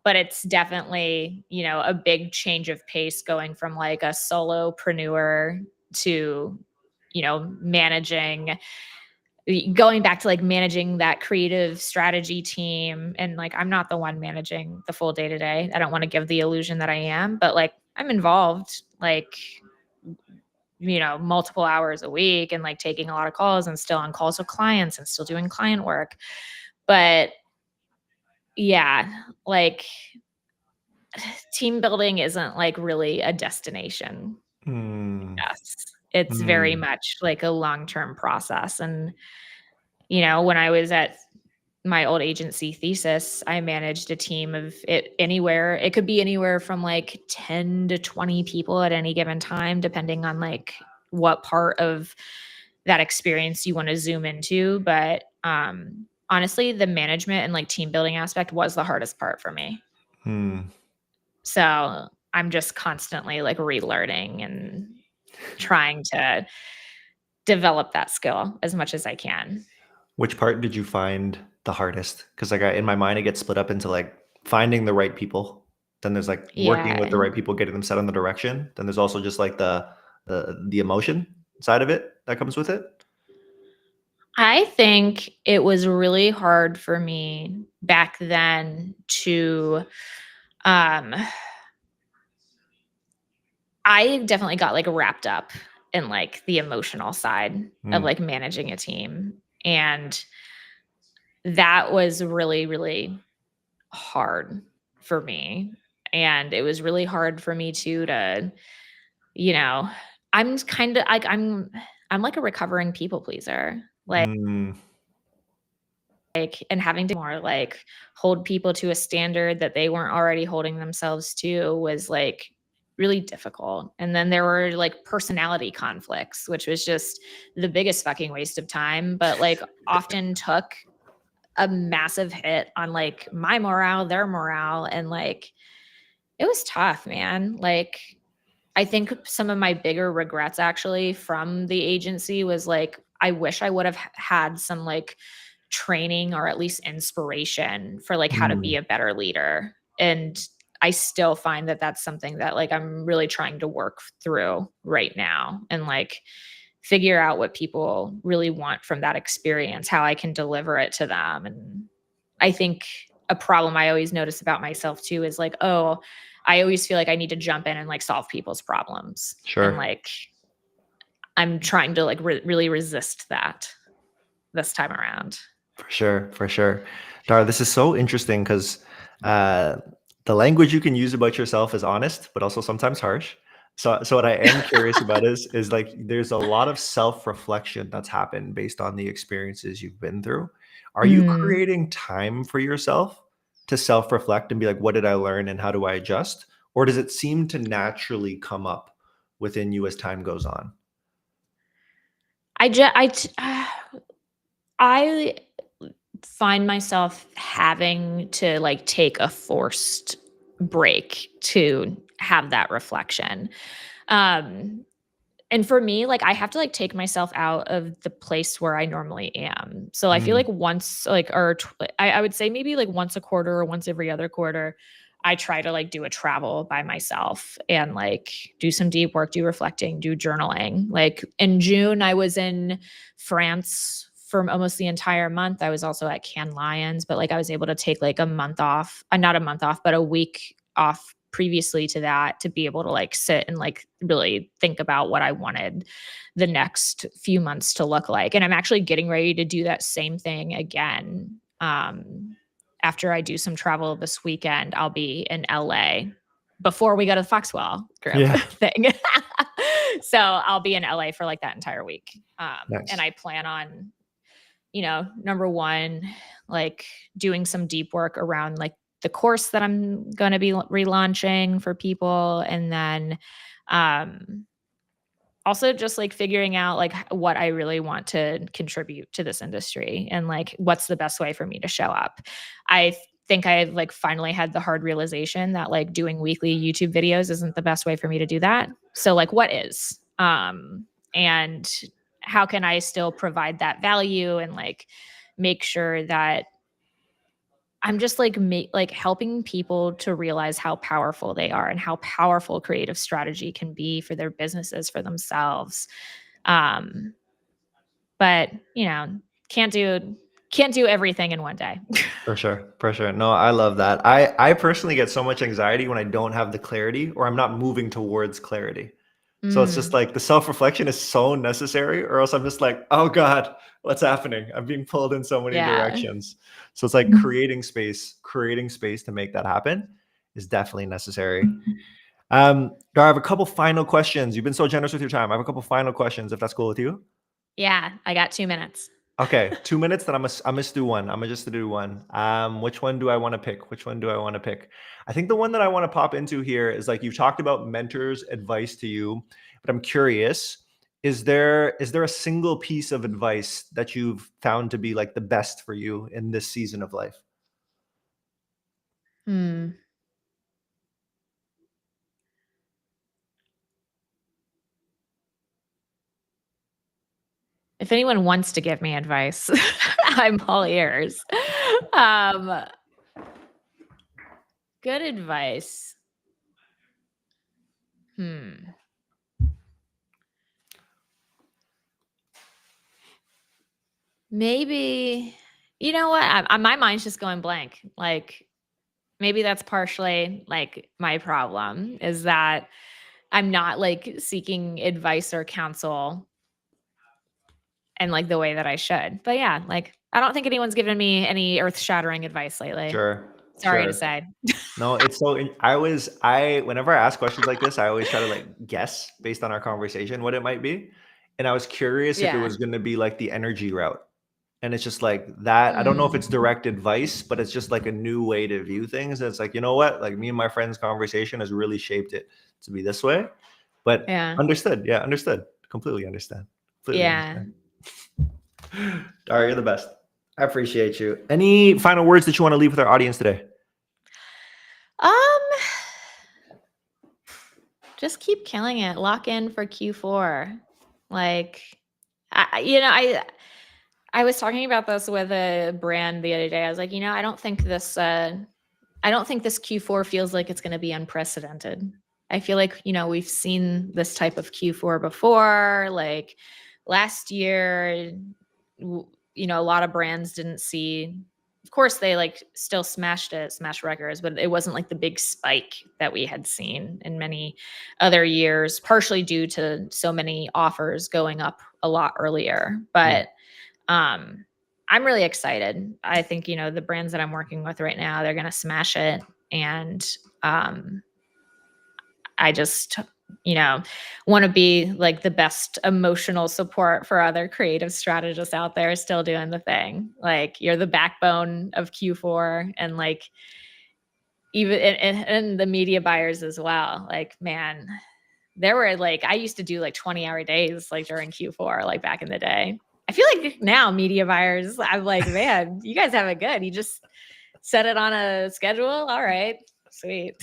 But it's definitely, a big change of pace going from like a solopreneur to, going back to like managing that creative strategy team. And like, I'm not the one managing the full day to day. I don't want to give the illusion that I am, but like, I'm involved like, multiple hours a week and like taking a lot of calls and still on calls with clients and still doing client work. But yeah, like team building isn't like really a destination. Yes. It's very much like a long-term process. And, when I was at my old agency Thesis, I managed a team of it could be anywhere from like 10 to 20 people at any given time, depending on like what part of that experience you want to zoom into. But honestly, the management and like team building aspect was the hardest part for me. So I'm just constantly like relearning and trying to develop that skill as much as I can. Which part did you find the hardest? Because like in my mind, it gets split up into like finding the right people. Then there's like working with Yeah. the right people, getting them set on the direction. Then there's also just like the emotion side of it that comes with it. I think it was really hard for me back then to I definitely got like wrapped up in like the emotional side of like managing a team. And that was really, really hard for me. And it was really hard for me too to, I'm kind of like I'm like a recovering people pleaser. Mm, And having to more like hold people to a standard that they weren't already holding themselves to was like really difficult. And then there were like personality conflicts, which was just the biggest fucking waste of time, but like often took a massive hit on like my morale, their morale. And like, it was tough, man. Like, I think some of my bigger regrets actually from the agency was like, I wish I would have had some like training or at least inspiration for like how to be a better leader. And I still find that that's something that like I'm really trying to work through right now and like figure out what people really want from that experience, how I can deliver it to them. And I think a problem I always notice about myself too is like, oh, I always feel like I need to jump in and like solve people's problems. And sure. like, I'm trying to like really resist that this time around. For sure, for sure. Dara, this is so interesting because the language you can use about yourself is honest, but also sometimes harsh. So what I am curious about is like there's a lot of self-reflection that's happened based on the experiences you've been through. Are you Mm. creating time for yourself to self-reflect and be like, what did I learn and how do I adjust? Or does it seem to naturally come up within you as time goes on? I find myself having to like take a forced break to have that reflection. Um, and for me, like I have to like take myself out of the place where I normally am. So I feel Mm, like once like I would say maybe like once a quarter or once every other quarter, I try to like do a travel by myself and like do some deep work, do reflecting, do journaling. Like in June, I was in France for almost the entire month. I was also at Cannes Lions, but like I was able to take like a month off, not a month off, but a week off previously to that to be able to like sit and like really think about what I wanted the next few months to look like. And I'm actually getting ready to do that same thing again. After I do some travel this weekend, I'll be in LA before we go to the Foxwell group yeah, thing. So I'll be in LA for like that entire week. And nice. I plan on, number one, like doing some deep work around like the course that I'm going to be relaunching for people. And then, um, also just like figuring out like what I really want to contribute to this industry and like what's the best way for me to show up. I think I like finally had the hard realization that like doing weekly YouTube videos isn't the best way for me to do that. So like what is? And how can I still provide that value and like make sure that I'm just like like helping people to realize how powerful they are and how powerful creative strategy can be for their businesses, for themselves. Um, but you know, can't do everything in one day. For sure. For sure. No, I love that. I personally get so much anxiety when I don't have the clarity or I'm not moving towards clarity. So it's just Mm, like the self-reflection is so necessary, or else I'm just like, oh God, what's happening? I'm being pulled in so many yeah. directions. So it's like creating space to make that happen is definitely necessary. Dara, I have a couple final questions. You've been so generous with your time. I have a couple final questions, if that's cool with you. Yeah, I got 2 minutes. Okay, 2 minutes. Then I'm gonna do one. I'm gonna just do one. Which one do I want to pick? Which one do I want to pick? I think the one that I want to pop into here is like you've talked about mentors' advice to you, but I'm curious. Is there a single piece of advice that you've found to be like the best for you in this season of life? Hmm. If anyone wants to give me advice, I'm all ears. Um, good advice. Hmm. Maybe, you know what? My mind's just going blank. Like, maybe that's partially like my problem is that I'm not like seeking advice or counsel in like the way that I should. But yeah, like I don't think anyone's given me any earth-shattering advice lately. Sure, Sorry to sure. say. No, it's so I whenever I ask questions like this, I always try to like guess based on our conversation what it might be. And I was curious if it Yeah. was going to be like the energy route. And it's just like that. I don't know if it's Mm, direct advice, but it's just like a new way to view things. And it's like, you know what? Like me and my friend's conversation has really shaped it to be this way. But yeah. understood. Yeah, understood. Completely understand. Completely Yeah. understand. Dara, you're the best. I appreciate you. Any final words that you want to leave with our audience today? Um, just keep killing it. Lock in for Q4. Like, I was talking about this with a brand the other day. I was like, I don't think this Q4 feels like it's going to be unprecedented. I feel like, we've seen this type of Q4 before. Like last year, a lot of brands didn't see, of course, they like still smashed records, but it wasn't like the big spike that we had seen in many other years, partially due to so many offers going up a lot earlier. Yeah. But um, I'm really excited. I think, the brands that I'm working with right now, they're going to smash it. And um, I just, want to be like the best emotional support for other creative strategists out there still doing the thing. Like you're the backbone of Q4 and like even and the media buyers as well. Like, man, there were like I used to do like 20-hour days like during Q4, like back in the day. I feel like now media buyers, I'm like, man, you guys have it good. You just set it on a schedule. All right, sweet.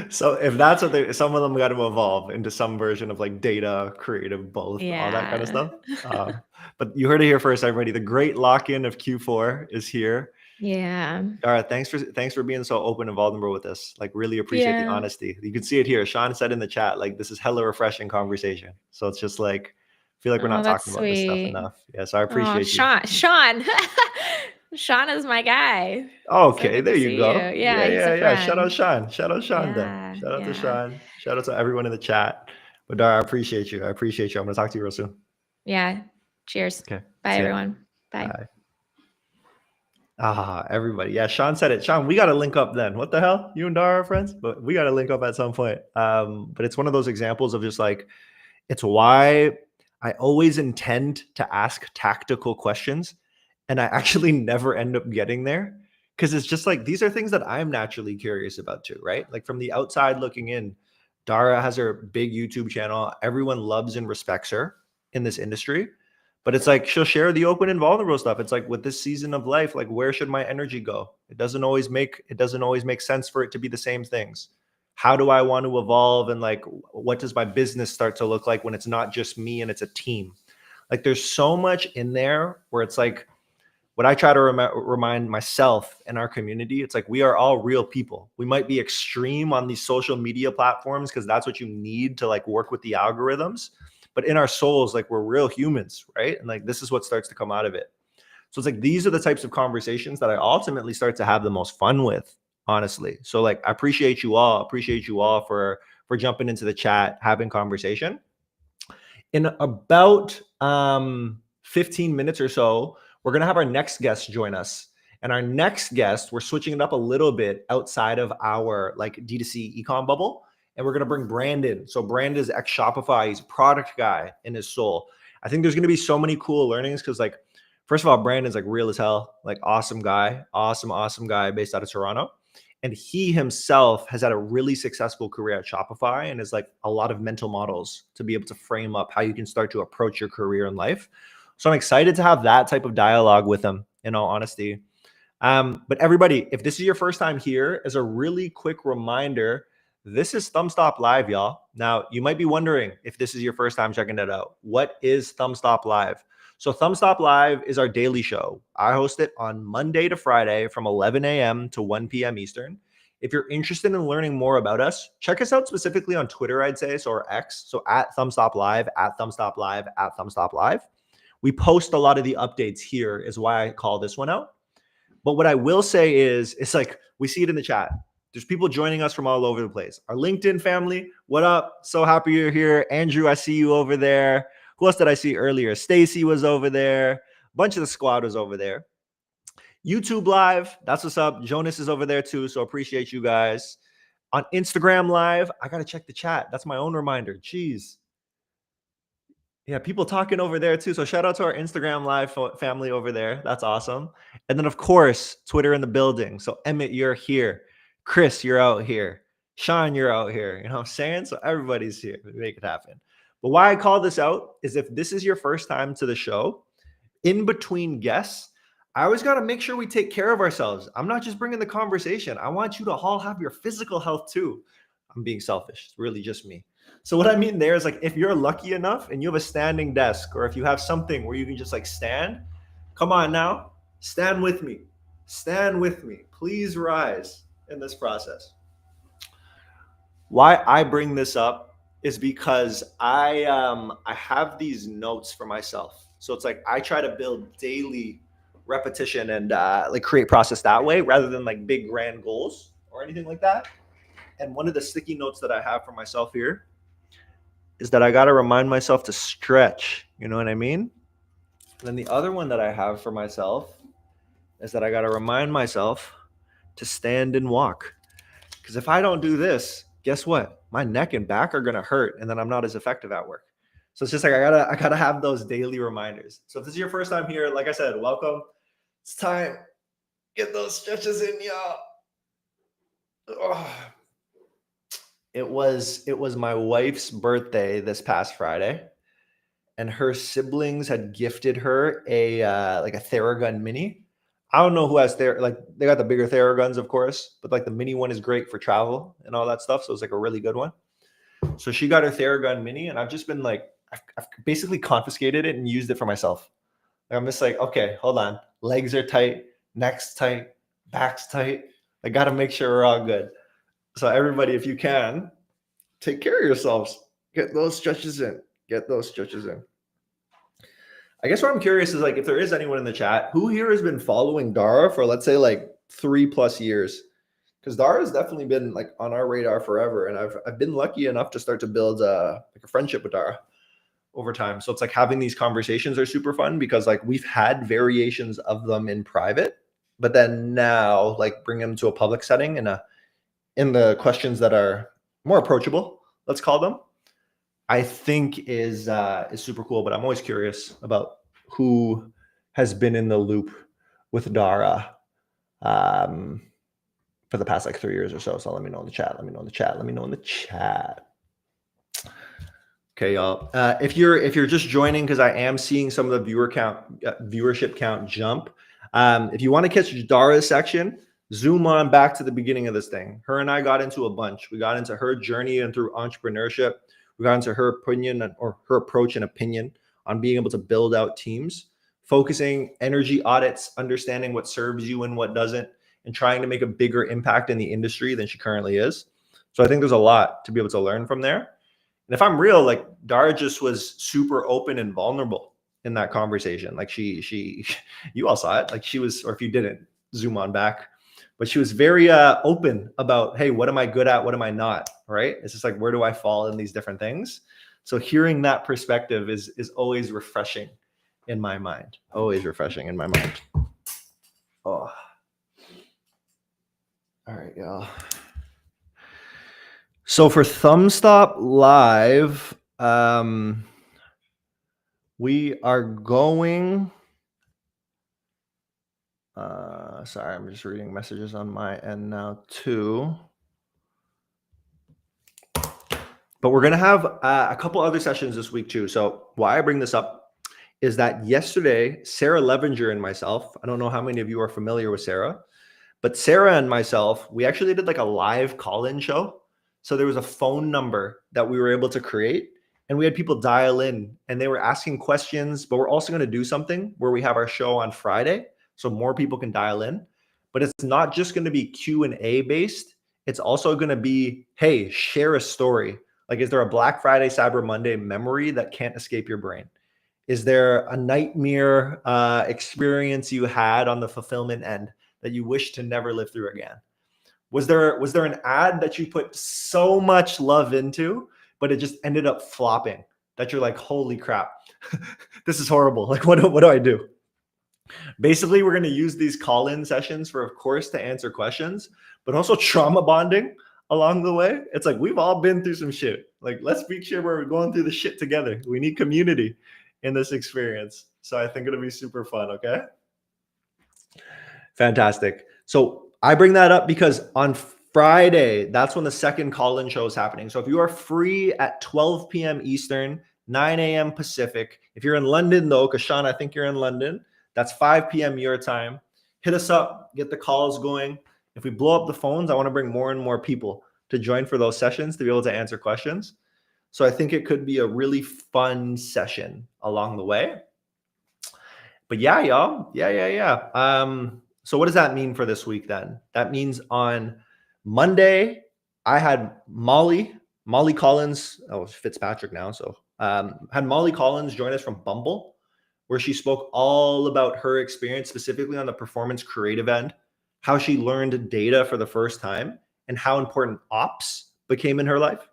So if that's what some of them got to evolve into some version of like data, creative, both, all that kind of Yeah. stuff. But you heard it here first, everybody. The great lock-in of Q4 is here. Yeah. All right, thanks for being so open and vulnerable with us. Like, really appreciate the Yeah. honesty. You can see it here. Sean said in the chat, like, this is hella refreshing conversation. So it's just like, I feel like we're Oh, not that's talking about this stuff sweet. enough. Yeah, so I Oh, appreciate you. Sean. Sean is my guy. So Okay, good there to you see you. go. Yeah, Yeah, he's a yeah, yeah. Shout out friend. Sean. Shout out Sean then. Yeah. Shout out to Yeah. Sean. Shout out to everyone in the chat. But Dara, I appreciate you. I appreciate you. I'm gonna talk to you real soon. Yeah. Cheers. Okay. Bye, See ya. everyone. Bye. Bye. Everybody. Yeah, Sean said it. Sean, we gotta link up then. What the hell? You and Dara are friends, but we gotta link up at some point. But it's one of those examples of just like it's why I always intend to ask tactical questions and I actually never end up getting there because it's just like these are things that I'm naturally curious about too, right? Like from the outside looking in, Dara has her big YouTube channel. Everyone loves and respects her in this industry. But it's like she'll share the open and vulnerable stuff. It's like with this season of life, like where should my energy go? It doesn't always make sense for it to be the same things. How do I want to evolve, and like what does my business start to look like when it's not just me and it's a team? Like there's so much in there where it's like what I try to remind myself and our community, it's like we are all real people. We might be extreme on these social media platforms because that's what you need to like work with the algorithms. But in our souls, like we're real humans, right? And like this is what starts to come out of it. So it's like these are the types of conversations that I ultimately start to have the most fun with, honestly. So like I appreciate you all for jumping into the chat, having conversation. In about 15 minutes or so, we're going to have our next guest join us. And our next guest, we're switching it up a little bit outside of our like D2C ecom bubble. And we're going to bring Brandon. So Brandon is ex Shopify. He's a product guy in his soul. I think there's going to be so many cool learnings because like, first of all, Brandon's like real as hell, like awesome guy based out of Toronto. And he himself has had a really successful career at Shopify and is like a lot of mental models to be able to frame up how you can start to approach your career in life. So I'm excited to have that type of dialogue with him, in all honesty. But everybody, if this is your first time here, as a really quick reminder, this is ThumbstopLive, y'all. Now, you might be wondering if this is your first time checking it out. What is ThumbstopLive? So ThumbstopLive is our daily show. I host it on Monday to Friday from 11 a.m. to 1 p.m. Eastern. If you're interested in learning more about us, check us out specifically on Twitter, I'd say, so or X. So at ThumbstopLive, at ThumbstopLive, at ThumbstopLive. We post a lot of the updates here is why I call this one out. But what I will say is, it's like we see it in the chat. There's people joining us from all over the place. Our LinkedIn family, what up? So happy you're here. Andrew, I see you over there. Who else did I see earlier? Stacy was over there. A bunch of the squad was over there. YouTube Live, that's what's up. Jonas is over there too, so appreciate you guys. On Instagram Live, I got to check the chat. That's my own reminder. Jeez. Yeah, people talking over there too. So shout out to our Instagram Live family over there. That's awesome. And then, of course, Twitter in the building. So Emmett, you're here. Chris, you're out here. Sean, you're out here. You know what I'm saying? So everybody's here. We make it happen. But why I call this out is if this is your first time to the show, in between guests, I always got to make sure we take care of ourselves. I'm not just bringing the conversation. I want you to all have your physical health too. I'm being selfish. It's really just me. So what I mean there is like, if you're lucky enough and you have a standing desk, or if you have something where you can just like stand, come on now, stand with me. Stand with me. Please rise in this process. Why I bring this up is because I have these notes for myself. So it's like I try to build daily repetition and like create process that way rather than like big grand goals or anything like that. And one of the sticky notes that I have for myself here is that I got to remind myself to stretch. You know what I mean? And then the other one that I have for myself is that I got to remind myself to stand and walk. Because if I don't do this, guess what? My neck and back are going to hurt, and then I'm not as effective at work. So it's just like I gotta have those daily reminders. So if this is your first time here, like I said, welcome. It's time. Get those stretches in, y'all. Oh. It was my wife's birthday this past Friday, and her siblings had gifted her a like a Theragun Mini. I don't know who has like they got the bigger Theraguns, of course, but like the mini one is great for travel and all that stuff. So it's like a really good one. So she got her Theragun Mini, and I've just been like, I've basically confiscated it and used it for myself. Like, I'm just like, okay, hold on. Legs are tight, neck's tight, back's tight. I got to make sure we're all good. So everybody, if you can, take care of yourselves. Get those stretches in. Get those stretches in. I guess what I'm curious is like if there is anyone in the chat who here has been following Dara for, let's say, like 3+ years, because Dara has definitely been like on our radar forever, and I've been lucky enough to start to build like a friendship with Dara over time. So it's like having these conversations are super fun because like we've had variations of them in private, but then now like bring them to a public setting in the questions that are more approachable, let's call them, I think is super cool. But I'm always curious about who has been in the loop with Dara for the past like 3 years or so. So let me know in the chat. Let me know in the chat. Okay, y'all. If you're just joining, because I am seeing some of the viewership count jump. If you want to catch Dara's section, zoom on back to the beginning of this thing. Her and I got into a bunch. We got into her journey and through entrepreneurship. We got into her opinion or her approach and opinion on being able to build out teams, focusing energy audits, understanding what serves you and what doesn't, and trying to make a bigger impact in the industry than she currently is. So I think there's a lot to be able to learn from there. And if I'm real, like Dara just was super open and vulnerable in that conversation. Like she, you all saw it. Like she was, or if you didn't, zoom on back. But she was very open about, hey, what am I good at? What am I not? Right? It's just like, where do I fall in these different things? So hearing that perspective is always refreshing in my mind. Always refreshing in my mind. Oh, all right, y'all. So for ThumbstopLive, we are going. Sorry, I'm just reading messages on my end now too. But we're going to have a couple other sessions this week too. So why I bring this up is that yesterday, Sarah Levenger and myself, I don't know how many of you are familiar with Sarah, but Sarah and myself, we actually did like a live call-in show. So there was a phone number that we were able to create and we had people dial in and they were asking questions, but we're also going to do something where we have our show on Friday so more people can dial in. But it's not just going to be Q&A based. It's also going to be, hey, share a story. Like, is there a Black Friday, Cyber Monday memory that can't escape your brain? Is there a nightmare experience you had on the fulfillment end that you wish to never live through again? Was there an ad that you put so much love into, but it just ended up flopping that you're like, holy crap, this is horrible. Like, what do I do? Basically, we're going to use these call-in sessions for, of course, to answer questions, but also trauma bonding along the way. It's like, we've all been through some shit. Like, let's make sure we're going through the shit together. We need community in this experience. So I think it'll be super fun. Okay. Fantastic. So I bring that up because on Friday, that's when the second call-in show is happening. So if you are free at 12 p.m. Eastern, 9 a.m. Pacific, if you're in London though, because Sean, I think you're in London, that's 5 p.m. your time. Hit us up, get the calls going. If we blow up the phones, I want to bring more and more people to join for those sessions to be able to answer questions. So I think it could be a really fun session along the way. But yeah, y'all. Yeah. So what does that mean for this week then? That means on Monday, I had Molly Collins. Oh, Fitzpatrick now. So had Molly Collins join us from Bumble, where she spoke all about her experience, specifically on the performance creative end, how she learned data for the first time, and how important ops became in her life.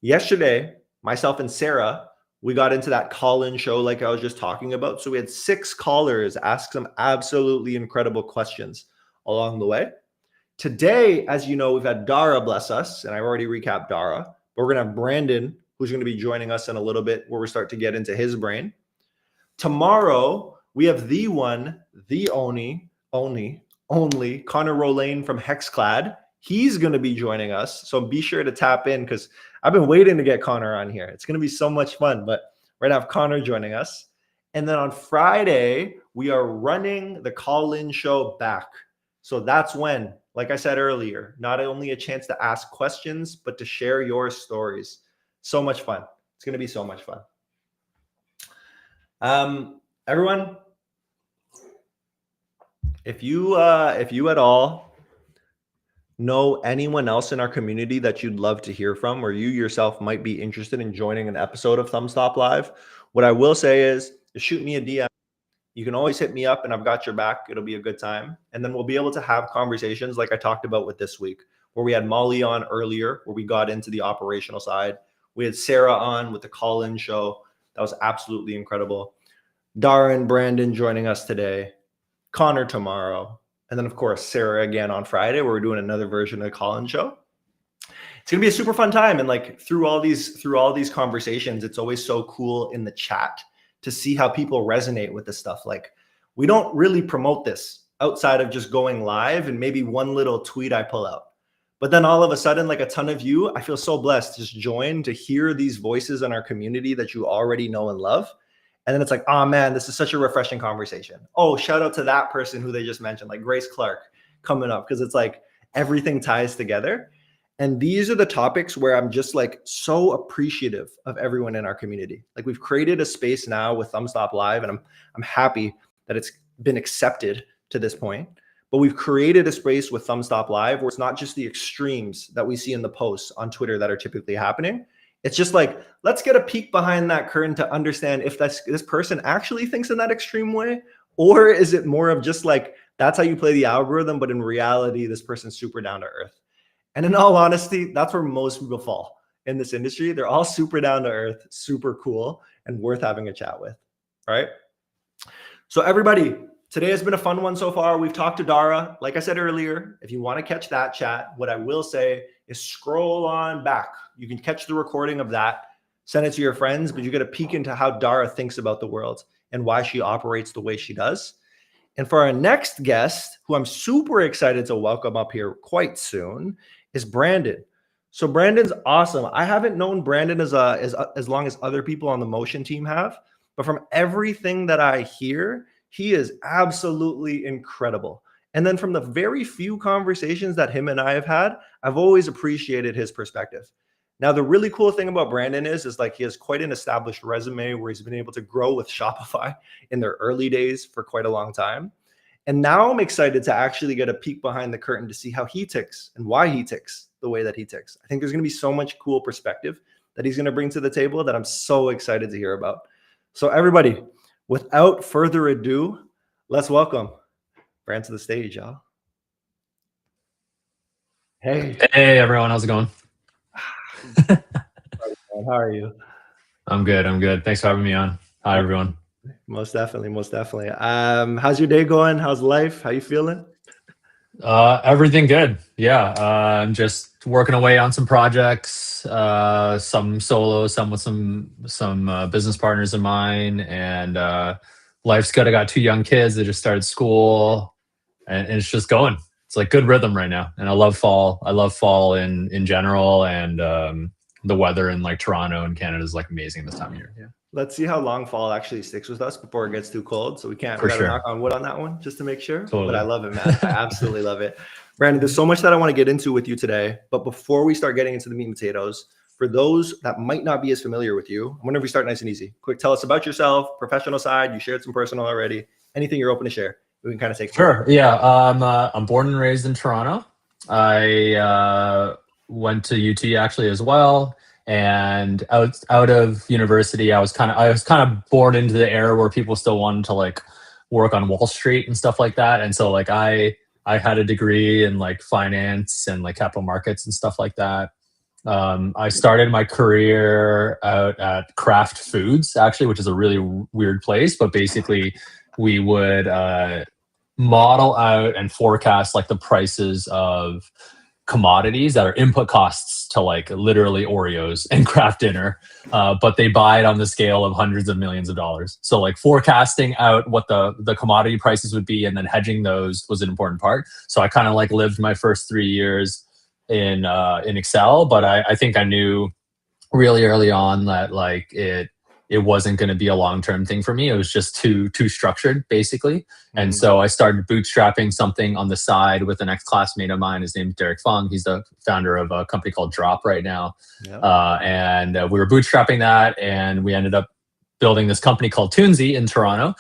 Yesterday, myself and Sarah, we got into that call-in show like I was just talking about. So we had 6 callers ask some absolutely incredible questions along the way. Today, as you know, we've had Dara bless us, and I already recapped Dara, but we're going to have Brandon, who's going to be joining us in a little bit where we start to get into his brain. Tomorrow, we have the one, the only Connor Rolane from HexClad. He's going to be joining us. So be sure to tap in because I've been waiting to get Connor on here. It's going to be so much fun, but we're going to have Connor joining us. And then on Friday, we are running the call-in show back. So that's when, like I said earlier, not only a chance to ask questions, but to share your stories. So much fun. It's going to be so much fun. Everyone, if you at all know anyone else in our community that you'd love to hear from, or you yourself might be interested in joining an episode of ThumbstopLive, what I will say is shoot me a DM. You can always hit me up and I've got your back. It'll be a good time. And then we'll be able to have conversations like I talked about with this week, where we had Molly on earlier, where we got into the operational side. We had Sarah on with the call-in show. That was absolutely incredible. Dara and Brandon joining us today. Connor tomorrow. And then, of course, Sarah again on Friday, where we're doing another version of the call-in show. It's going to be a super fun time. And like through all these conversations, it's always so cool in the chat to see how people resonate with this stuff. Like, we don't really promote this outside of just going live and maybe one little tweet I pull out. But then all of a sudden, like a ton of you, I feel so blessed to just join, to hear these voices in our community that you already know and love. And then it's like, oh man, this is such a refreshing conversation. Oh, shout out to that person who they just mentioned, like Grace Clark coming up, because it's like everything ties together. And these are the topics where I'm just like so appreciative of everyone in our community. Like we've created a space now with ThumbstopLive, and I'm happy that it's been accepted to this point. But we've created a space with ThumbstopLive where it's not just the extremes that we see in the posts on Twitter that are typically happening. It's just like, let's get a peek behind that curtain to understand if this person actually thinks in that extreme way, or is it more of just like, that's how you play the algorithm, but in reality, this person's super down to earth. And in all honesty, that's where most people fall in this industry. They're all super down to earth, super cool, and worth having a chat with, right? So everybody, today has been a fun one so far. We've talked to Dara. Like I said earlier, if you want to catch that chat, what I will say is scroll on back. You can catch the recording of that, send it to your friends, but you get a peek into how Dara thinks about the world and why she operates the way she does. And for our next guest, who I'm super excited to welcome up here quite soon, is Brandon. So Brandon's awesome. I haven't known Brandon as long as other people on the Motion team have, but from everything that I hear, he is absolutely incredible. And then from the very few conversations that him and I have had, I've always appreciated his perspective. Now, the really cool thing about Brandon is like he has quite an established resume where he's been able to grow with Shopify in their early days for quite a long time. And now I'm excited to actually get a peek behind the curtain to see how he ticks and why he ticks the way that he ticks. I think there's going to be so much cool perspective that he's going to bring to the table that I'm so excited to hear about. So everybody, without further ado, let's welcome Brand to the stage, y'all. Hey. Hey, everyone. How's it going? How are you? I'm good. I'm good. Thanks for having me on. Hi, everyone. Most definitely. Most definitely. How's your day going? How's life? How you feeling? Everything good. Yeah. I'm just working away on some projects, some solo, some with some business partners of mine, and life's good. I got 2 young kids that just started school, and it's just going. It's like good rhythm right now. And I love fall. I love fall in general, and the weather in like Toronto and Canada is like amazing this time of year. Yeah. Let's see how long fall actually sticks with us before it gets too cold. So we gotta knock on wood on that one just to make sure. Totally. But I love it, man. I absolutely love it. Brandon, there's so much that I want to get into with you today. But before we start getting into the meat and potatoes, for those that might not be as familiar with you, I wonder if we start nice and easy. Quick, tell us about yourself, professional side. You shared some personal already. Anything you're open to share, we can kind of take. Sure. Yeah. I'm born and raised in Toronto. I went to UT actually as well. And out of university, I was kind of born into the era where people still wanted to like work on Wall Street and stuff like that. And so like I had a degree in like finance and like capital markets and stuff like that. I started my career out at Kraft Foods actually, which is a really weird place, but basically we would model out and forecast like the prices of commodities that are input costs to like literally Oreos and Kraft Dinner, but they buy it on the scale of hundreds of millions of dollars. So like forecasting out what the commodity prices would be and then hedging those was an important part. So I kind of like lived my first 3 years in Excel, but I think I knew really early on that like it wasn't going to be a long-term thing for me. It was just too structured, basically. And so I started bootstrapping something on the side with an ex-classmate of mine. His name's Derek Fung. He's the founder of a company called Drop right now. Yep. And we were bootstrapping that, and we ended up building this company called Toonsy in Toronto,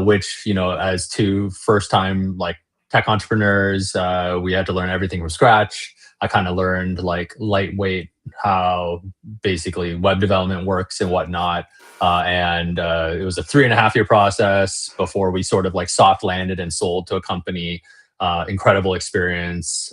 which, you know, as 2 first-time like tech entrepreneurs, we had to learn everything from scratch. I kind of learned like lightweight how basically web development works and whatnot. And it was a 3.5-year process before we sort of like soft landed and sold to a company. Incredible experience.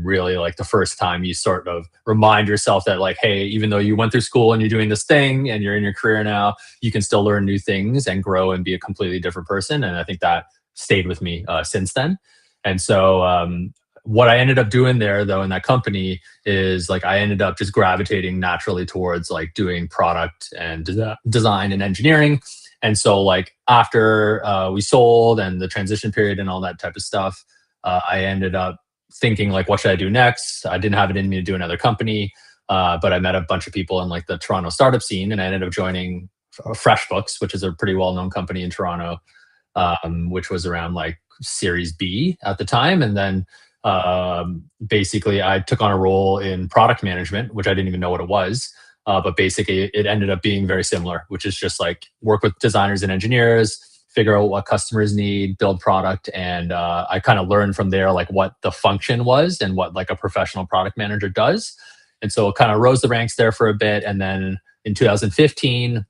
Really like the first time you sort of remind yourself that like, hey, even though you went through school and you're doing this thing and you're in your career now, you can still learn new things and grow and be a completely different person. And I think that stayed with me since then. And so what I ended up doing there, though, in that company is like I ended up just gravitating naturally towards like doing product and design and engineering. And so like after we sold and the transition period and all that type of stuff, I ended up thinking like, what should I do next? I didn't have it in me to do another company, but I met a bunch of people in like the Toronto startup scene, and I ended up joining FreshBooks, which is a pretty well-known company in Toronto, which was around like Series B at the time. And then basically I took on a role in product management, which I didn't even know what it was. But basically it ended up being very similar, which is just like work with designers and engineers, figure out what customers need, build product. And I kind of learned from there, like what the function was and what like a professional product manager does. And so it kind of rose the ranks there for a bit. And then in 2015,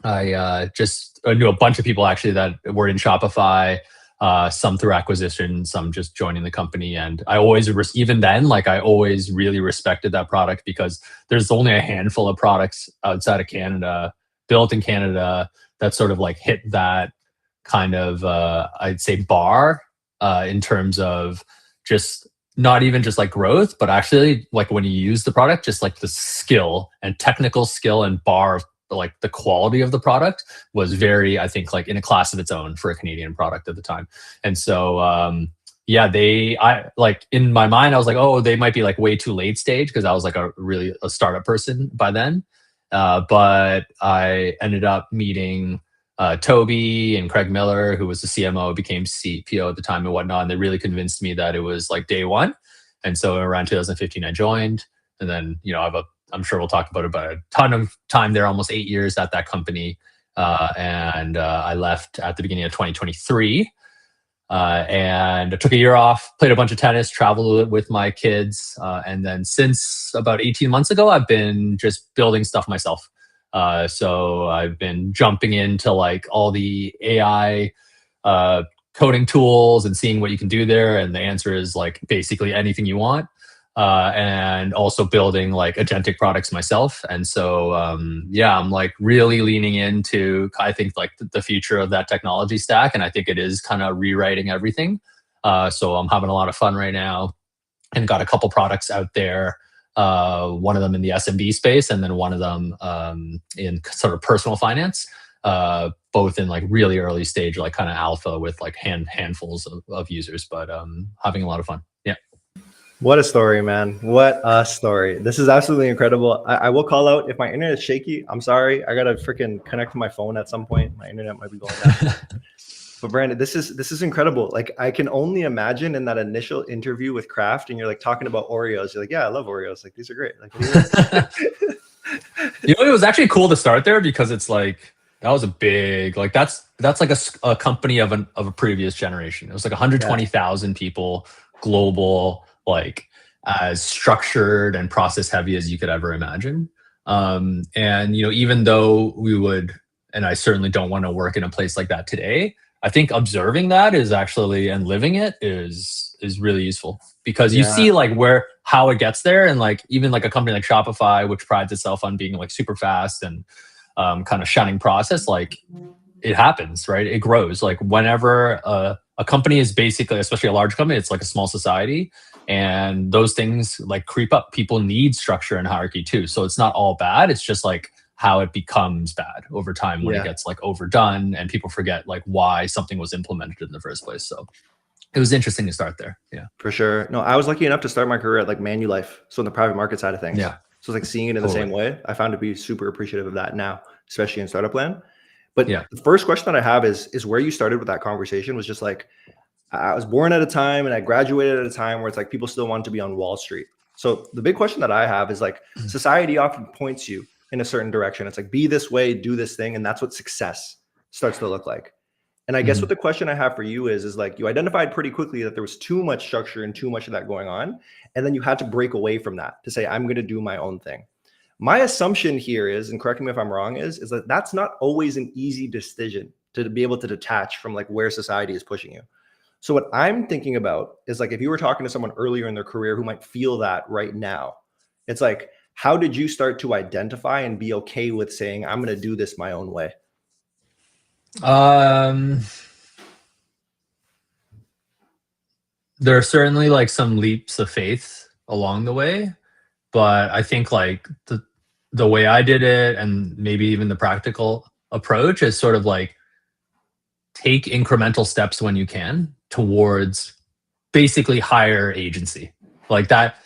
I just knew a bunch of people actually that were in Shopify, some through acquisition, some just joining the company. And I always, even then, like I always really respected that product because there's only a handful of products outside of Canada, built in Canada, that sort of like hit that kind of, I'd say bar in terms of just not even just like growth, but actually like when you use the product, just like the skill and technical skill and bar of like the quality of the product was very, I think, like in a class of its own for a Canadian product at the time. And so, I like in my mind, I was like, oh, they might be like way too late stage because I was like a startup person by then. But I ended up meeting Toby and Craig Miller, who was the CMO, became CPO at the time and whatnot. And they really convinced me that it was like day one. And so around 2015, I joined. And then, I'm sure we'll talk about it, but a ton of time there, almost 8 years at that company. And I left at the beginning of 2023. And I took a year off, played a bunch of tennis, traveled with my kids. And then since about 18 months ago, I've been just building stuff myself. So I've been jumping into like all the AI coding tools and seeing what you can do there. And the answer is like basically anything you want. And also building like agentic products myself. And so, I'm like really leaning into, I think like the future of that technology stack. And I think it is kind of rewriting everything. So I'm having a lot of fun right now and got a couple products out there. One of them in the SMB space and then one of them in sort of personal finance, both in like really early stage, like kind of alpha with like handfuls of users, but having a lot of fun. Yeah. What a story, man. What a story. This is absolutely incredible. I will call out if my internet is shaky. I'm sorry. I got to freaking connect to my phone at some point. My internet might be going down. But Brandon, this is incredible. Like I can only imagine in that initial interview with Kraft and you're like talking about Oreos. You're like, yeah, I love Oreos. Like these are great. Like, it was actually cool to start there because it's like, that was a big, like that's like a company of a previous generation. It was like 120,000 people, global, like as structured and process heavy as you could ever imagine. And, even though we would, and I certainly don't want to work in a place like that today, I think observing that is actually, and living it is really useful because you see like how it gets there. And like, even like a company like Shopify, which prides itself on being like super fast and kind of shunning process, like it happens, right? It grows. Like whenever a company is basically, especially a large company, it's like a small society. And those things like creep up. People need structure and hierarchy too. So it's not all bad. It's just like how it becomes bad over time when it gets like overdone and people forget like why something was implemented in the first place. So it was interesting to start there. Yeah, for sure. No, I was lucky enough to start my career at like Manulife. So in the private market side of things. Yeah. So it's like seeing it in the same way. I found to be super appreciative of that now, especially in startup land. But the first question that I have is where you started with that conversation was just like, I was born at a time and I graduated at a time where it's like people still want to be on Wall Street. So the big question that I have is like society often points you in a certain direction. It's like, be this way, do this thing. And that's what success starts to look like. And I guess what the question I have for you is like, you identified pretty quickly that there was too much structure and too much of that going on. And then you had to break away from that to say, I'm going to do my own thing. My assumption here is, and correct me if I'm wrong, is that that's not always an easy decision to be able to detach from like where society is pushing you. So what I'm thinking about is like, if you were talking to someone earlier in their career who might feel that right now, it's like, how did you start to identify and be okay with saying, I'm going to do this my own way? There are certainly like some leaps of faith along the way, but I think like the way I did it and maybe even the practical approach is sort of like take incremental steps when you can towards basically hire agency. Like that,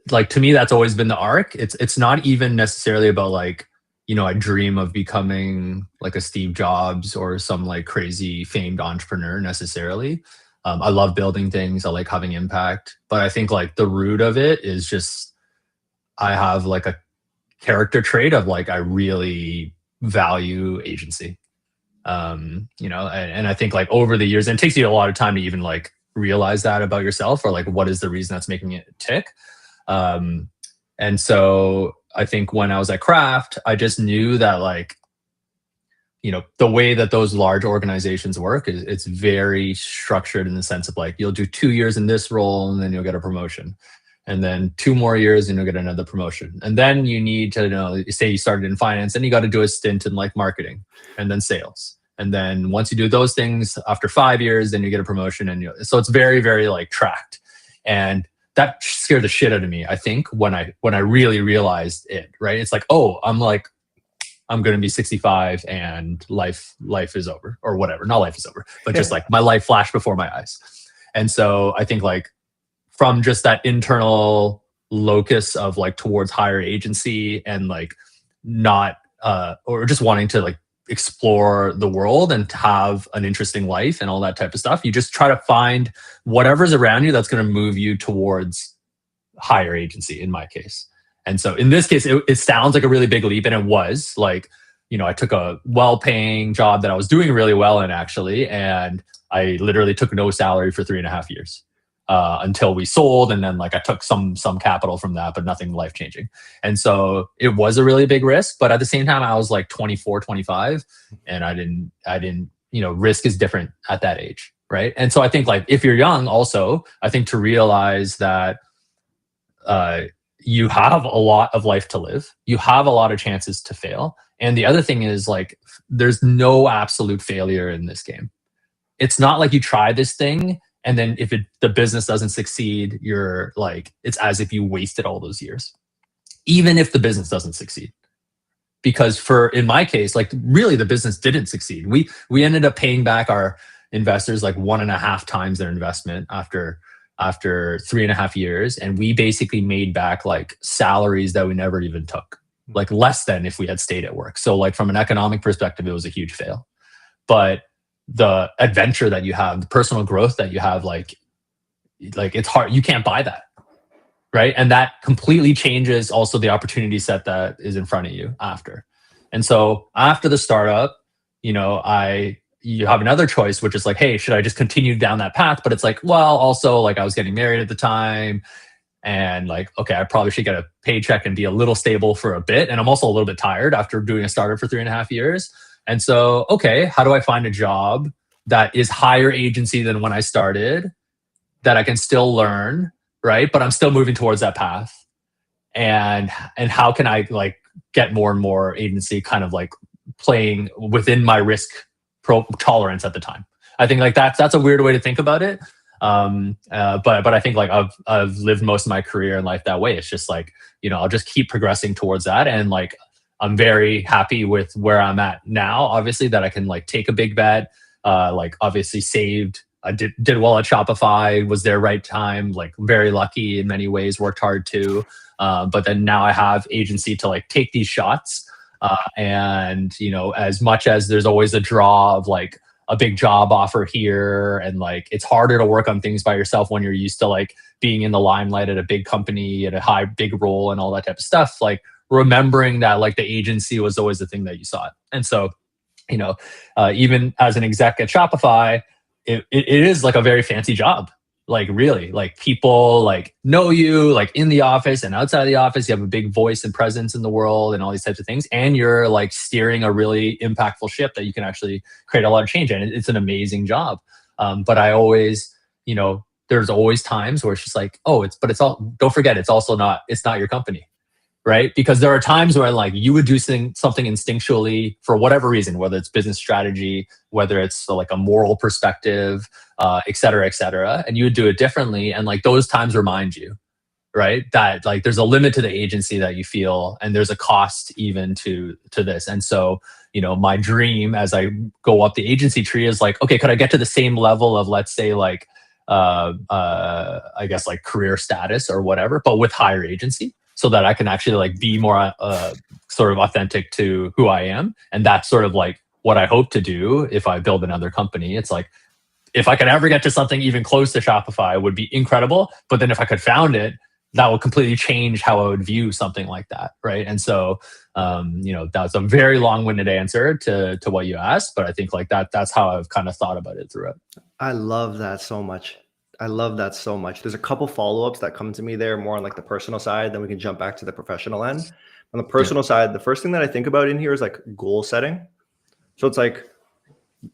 like to me, that's always been the arc. It's not even necessarily about like, you know, I dream of becoming like a Steve Jobs or some like crazy famed entrepreneur necessarily. I love building things. I like having impact. But I think like the root of it is just, I have like a character trait of like, I really value agency. You know, and I think like over the years, and it takes you a lot of time to even like realize that about yourself, or like what is the reason that's making it tick. And so I think when I was at Kraft, I just knew that like, you know, the way that those large organizations work is it's very structured in the sense of like, you'll do 2 years in this role and then you'll get a promotion, and then 2 more years and you'll get another promotion. And then you need to, you know, say you started in finance, and you got to do a stint in like marketing and then sales. And then once you do those things after 5 years, then you get a promotion. And so it's very, very like tracked. And that scared the shit out of me, I think, when I really realized it, right? It's like, oh, I'm going to be 65 and life is over, or whatever. Not life is over, but just like my life flashed before my eyes. And so I think like from just that internal locus of like towards higher agency and like not, or just wanting to like explore the world and to have an interesting life and all that type of stuff, you just try to find whatever's around you that's going to move you towards higher agency, in my case. And so in this case, it sounds like a really big leap, and it was like, you know, I took a well-paying job that I was doing really well in, actually, and I literally took no salary for 3.5 years until we sold, and then like I took some capital from that, but nothing life-changing. And so it was a really big risk, but at the same time, I was like 24, 25, and I didn't, you know, risk is different at that age, right? And so I think like if you're young, also, I think to realize that you have a lot of life to live. You have a lot of chances to fail. And the other thing is like, there's no absolute failure in this game. It's not like you try this thing and then if the business doesn't succeed, you're like, it's as if you wasted all those years, even if the business doesn't succeed. Because in my case, like really the business didn't succeed. We ended up paying back our investors like 1.5 times their investment after 3.5 years. And we basically made back like salaries that we never even took, like less than if we had stayed at work. So like from an economic perspective, it was a huge fail. But the adventure that you have, the personal growth that you have, like it's hard. You can't buy that, right? And that completely changes also the opportunity set that is in front of you after. And so after the startup, you know, you have another choice, which is like, hey, should I just continue down that path? But it's like, well, also like I was getting married at the time, and like, okay, I probably should get a paycheck and be a little stable for a bit. And I'm also a little bit tired after doing a startup for 3.5 years. And so, okay, how do I find a job that is higher agency than when I started, that I can still learn, right? But I'm still moving towards that path. And how can I like get more and more agency, kind of like playing within my risk tolerance at the time. I think like that's a weird way to think about it. But I think like I've lived most of my career in life that way. It's just like, you know, I'll just keep progressing towards that. And like, I'm very happy with where I'm at now, obviously, that I can like take a big bet, like obviously saved. I did well at Shopify, was there right time, like very lucky in many ways, worked hard too. But then now I have agency to like take these shots. And, you know, as much as there's always a draw of like a big job offer here, and like it's harder to work on things by yourself when you're used to like being in the limelight at a big company, at a big role and all that type of stuff, like remembering that like the agency was always the thing that you sought. And so, you know, even as an exec at Shopify, it is like a very fancy job. Like really, like people like know you, like in the office and outside of the office. You have a big voice and presence in the world and all these types of things. And you're like steering a really impactful ship that you can actually create a lot of change in. It's an amazing job. But I always, you know, there's always times where it's just like, oh, don't forget, it's not your company. Right? Because there are times where like you would do something instinctually for whatever reason, whether it's business strategy, whether it's like a moral perspective, et cetera, and you would do it differently. And like those times remind you, right? That like there's a limit to the agency that you feel, and there's a cost even to this. And so, you know, my dream as I go up the agency tree is like, okay, could I get to the same level of, let's say, like I guess like career status or whatever, but with higher agency, so that I can actually like be more sort of authentic to who I am. And that's sort of like what I hope to do if I build another company. It's like, if I could ever get to something even close to Shopify, it would be incredible. But then if I could found it, that would completely change how I would view something like that, right? And so, that's a very long-winded answer to what you asked, but I think like that's how I've kind of thought about it throughout. I love that so much. I love that so much. There's a couple follow-ups that come to me there more on like the personal side, then we can jump back to the professional end. On the personal side, the first thing that I think about in here is like goal setting. So it's like,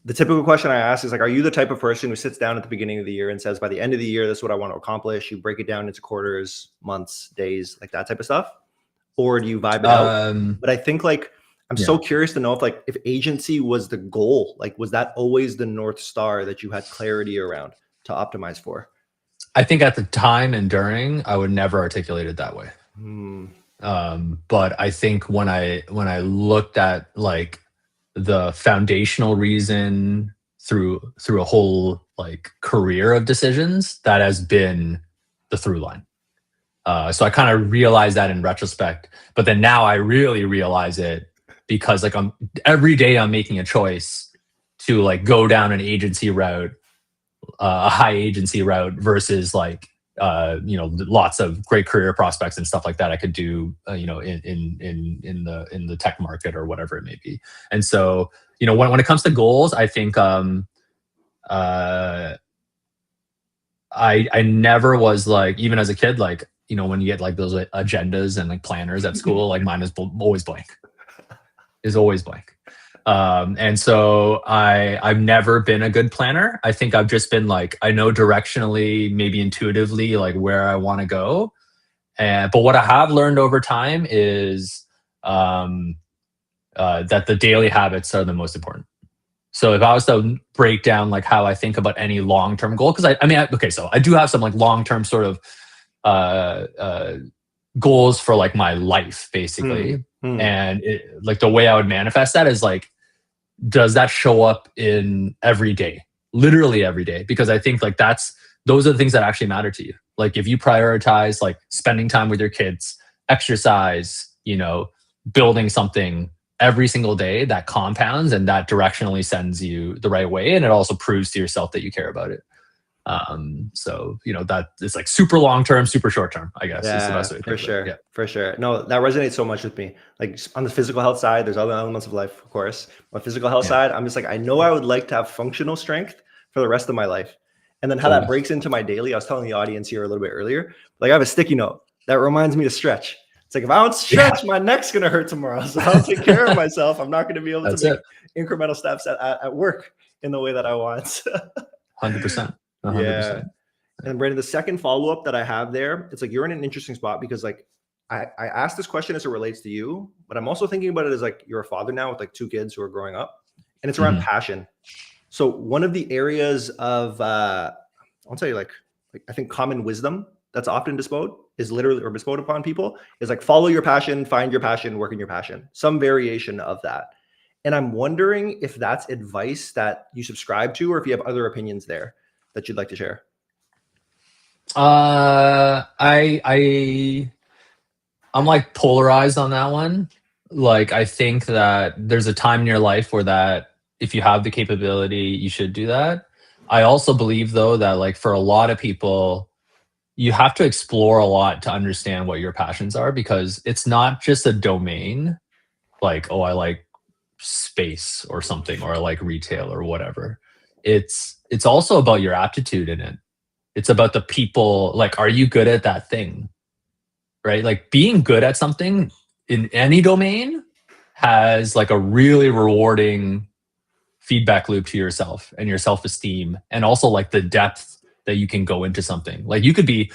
the typical question I ask is like, are you the type of person who sits down at the beginning of the year and says, by the end of the year, this is what I want to accomplish? You break it down into quarters, months, days, like that type of stuff? Or do you vibe it out? But I think like, I'm so curious to know if agency was the goal, like, was that always the North Star that you had clarity around to optimize for? I think at the time and during, I would never articulate it that way. But I think when I looked at like the foundational reason through a whole like career of decisions, that has been the through line. So I kind of realized that in retrospect, but then now I really realize it because like every day I'm making a choice to like go down an agency route, a high agency route versus like lots of great career prospects and stuff like that I could do in the tech market or whatever it may be. And so when it comes to goals, I think I never was like, even as a kid, like when you get like those agendas and like planners at school, like mine is always blank. And so I've never been a good planner. I think I've just been like, I know directionally, maybe intuitively, like where I want to go. But what I have learned over time is that the daily habits are the most important. So if I was to break down like how I think about any long-term goal, because so I do have some like long-term sort of goals for like my life, basically. And like the way I would manifest that is like, does that show up in every day, literally every day? Because I think like those are the things that actually matter to you. Like if you prioritize like spending time with your kids, exercise, building something every single day, that compounds and that directionally sends you the right way. And it also proves to yourself that you care about it. So that it's like super long term, super short term, I guess. Is the best way to think sure. about it. For sure. No, that resonates so much with me. Like on the physical health side, there's other elements of life, of course. On the physical health side, I'm just like, I know I would like to have functional strength for the rest of my life. And then how that breaks into my daily, I was telling the audience here a little bit earlier, like I have a sticky note that reminds me to stretch. It's like, if I don't stretch, my neck's going to hurt tomorrow. So I'll take care of myself. I'm not going to be able to make incremental steps at work in the way that I want. 100%. 100%. Yeah. And Brandon, the second follow-up that I have there, it's like, you're in an interesting spot because like, I asked this question as it relates to you, but I'm also thinking about it as like, you're a father now with like 2 kids who are growing up, and it's around passion. So one of the areas of, I'll tell you like I think common wisdom that's often bestowed upon people is like, follow your passion, find your passion, work in your passion, some variation of that. And I'm wondering if that's advice that you subscribe to, or if you have other opinions there that you'd like to share. I'm like polarized on that one. Like, I think that there's a time in your life where that if you have the capability, you should do that. I also believe though that like for a lot of people, you have to explore a lot to understand what your passions are, because it's not just a domain like, oh, I like space or something, or I like retail or whatever. It's also about your aptitude in it. It's about the people, like, are you good at that thing? Right? Like being good at something in any domain has like a really rewarding feedback loop to yourself and your self-esteem, and also like the depth that you can go into something. Like you could be,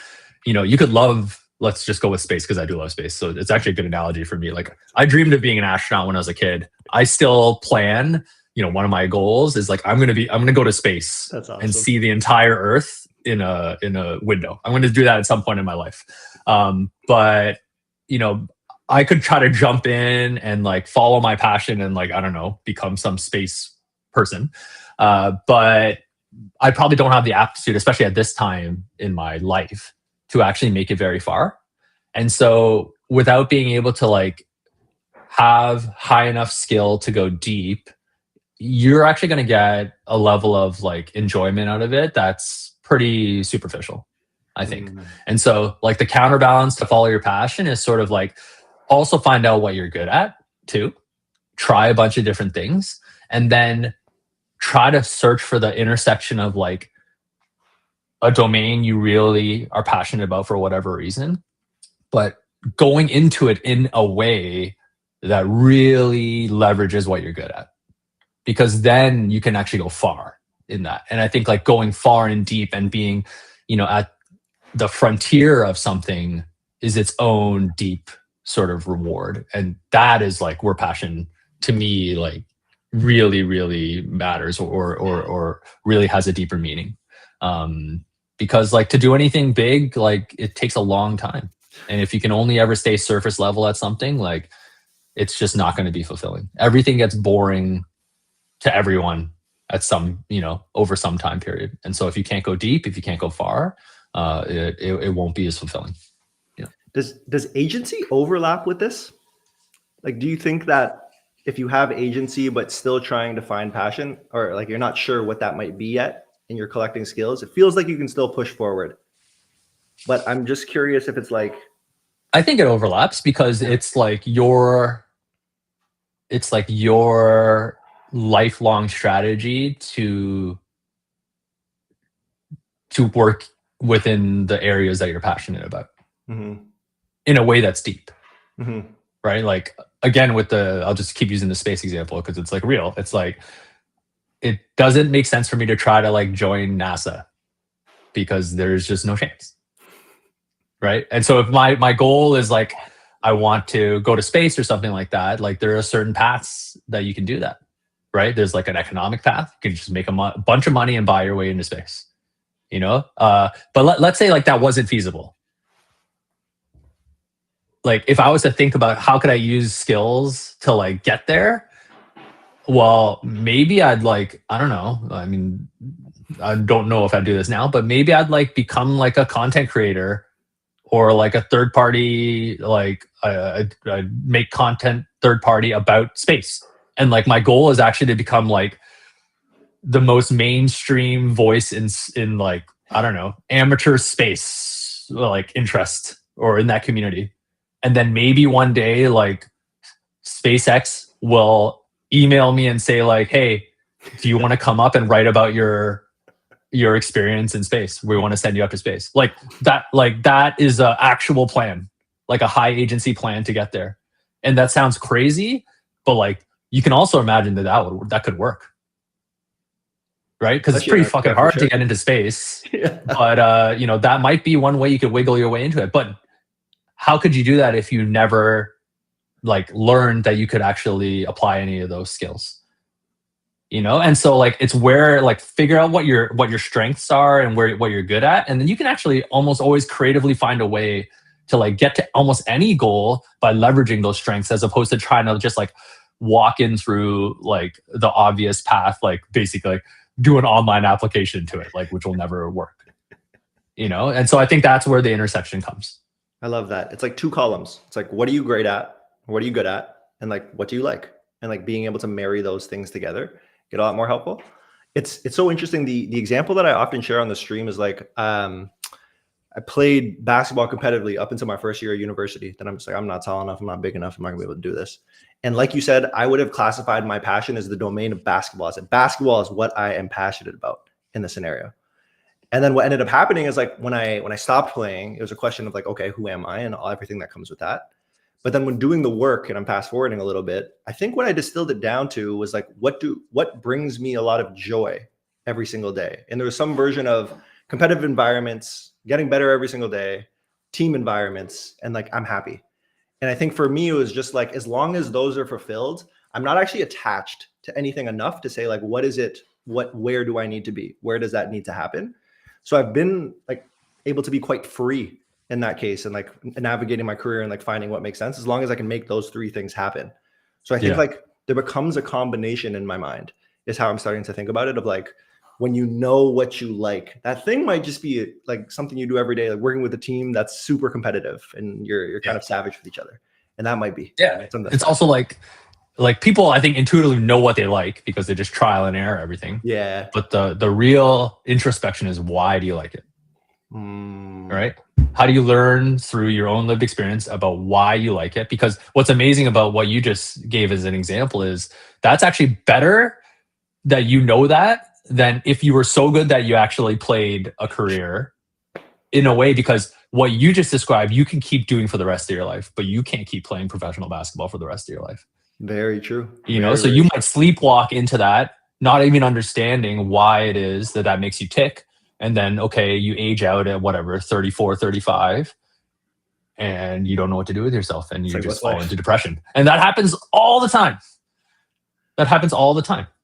you could love, let's just go with space because I do love space. So it's actually a good analogy for me. Like I dreamed of being an astronaut when I was a kid. I still plan, one of my goals is like, I'm going to go to space. That's awesome. And see the entire Earth in a window. I'm going to do that at some point in my life. But I could try to jump in and like follow my passion and like, I don't know, become some space person. But I probably don't have the aptitude, especially at this time in my life, to actually make it very far. And so without being able to like have high enough skill to go deep, you're actually going to get a level of like enjoyment out of it that's pretty superficial, I think. And so like the counterbalance to follow your passion is sort of like also find out what you're good at too, try a bunch of different things, and then try to search for the intersection of like a domain you really are passionate about for whatever reason, but going into it in a way that really leverages what you're good at, because then you can actually go far in that. And I think like going far and deep and being, you know, at the frontier of something is its own deep sort of reward. And that is like where passion to me like really, really matters or really has a deeper meaning. Because like to do anything big, like it takes a long time. And if you can only ever stay surface level at something, like it's just not going to be fulfilling. Everything gets boring to everyone at some, you know, over some time period. And so if you can't go deep, if you can't go far, it won't be as fulfilling. Yeah. Does agency overlap with this? Like, do you think that if you have agency but still trying to find passion, or like you're not sure what that might be yet and you're collecting skills, it feels like you can still push forward. But I'm just curious if it's like, I think it overlaps because it's like your lifelong strategy to work within the areas that you're passionate about in a way that's deep, right? Like again, with I'll just keep using the space example because it's like real. It's like, it doesn't make sense for me to try to like join NASA because there's just no chance. Right. And so if my goal is like, I want to go to space or something like that, like there are certain paths that you can do that. Right. There's like an economic path. You can just make a bunch of money and buy your way into space, you know? But let's say like that wasn't feasible. Like if I was to think about how could I use skills to like get there? Well, maybe I'd like, I don't know. I mean, I don't know if I'd do this now, but maybe I'd like become like a content creator or like a third party, like I make content third party about space. And like my goal is actually to become like the most mainstream voice in like, I don't know, amateur space like interest or in that community. And then maybe one day like SpaceX will email me and say like, hey, do you want to come up and write about your experience in space? We want to send you up to space. Like that is a actual plan, like a high agency plan to get there. And that sounds crazy, but like you can also imagine that could work. Right? Because it's pretty fucking hard to get into space. But you know, that might be one way you could wiggle your way into it. But how could you do that if you never like learned that you could actually apply any of those skills? You know, and so like it's where like figure out what your strengths are and what you're good at, and then you can actually almost always creatively find a way to like get to almost any goal by leveraging those strengths, as opposed to trying to just like walk in through like the obvious path, like basically like do an online application to it, like which will never work. You know, and so I think that's where the intersection comes. I love that. It's like two columns. It's like, what are you great at? What are you good at? And like, what do you like? And like being able to marry those things together get a lot more helpful. It's so interesting. The example that I often share on the stream is like, I played basketball competitively up until my first year of university. Then I'm just like, I'm not tall enough. I'm not big enough. I'm not gonna be able to do this. And like you said, I would have classified my passion as the domain of basketball. I said, basketball is what I am passionate about in the scenario. And then what ended up happening is like, when I stopped playing, it was a question of like, okay, who am I? And everything that comes with that. But then when doing the work, and I'm fast forwarding a little bit, I think what I distilled it down to was like, what brings me a lot of joy every single day? And there was some version of competitive environments, getting better every single day, team environments, and like, I'm happy. And I think for me, it was just like, as long as those are fulfilled, I'm not actually attached to anything enough to say like, what is it? Where do I need to be? Where does that need to happen? So I've been like able to be quite free in that case, and like navigating my career and like finding what makes sense, as long as I can make those three things happen. So I think like there becomes a combination in my mind, is how I'm starting to think about it, of like, when you know what you like. That thing might just be like something you do every day, like working with a team that's super competitive and you're kind of savage with each other. And that might be something that's It's also like people, I think, intuitively know what they like because they just trial and error everything. Yeah. But the real introspection is, why do you like it? Right? How do you learn through your own lived experience about why you like it? Because what's amazing about what you just gave as an example is that's actually better that you know that than if you were so good that you actually played a career, in a way, because what you just described, you can keep doing for the rest of your life, but you can't keep playing professional basketball for the rest of your life. Very true. You know, so you might sleepwalk into that, not even understanding why it is that makes you tick. And then, okay, you age out at whatever, 34, 35, and you don't know what to do with yourself, and you just fall into depression. And that happens all the time.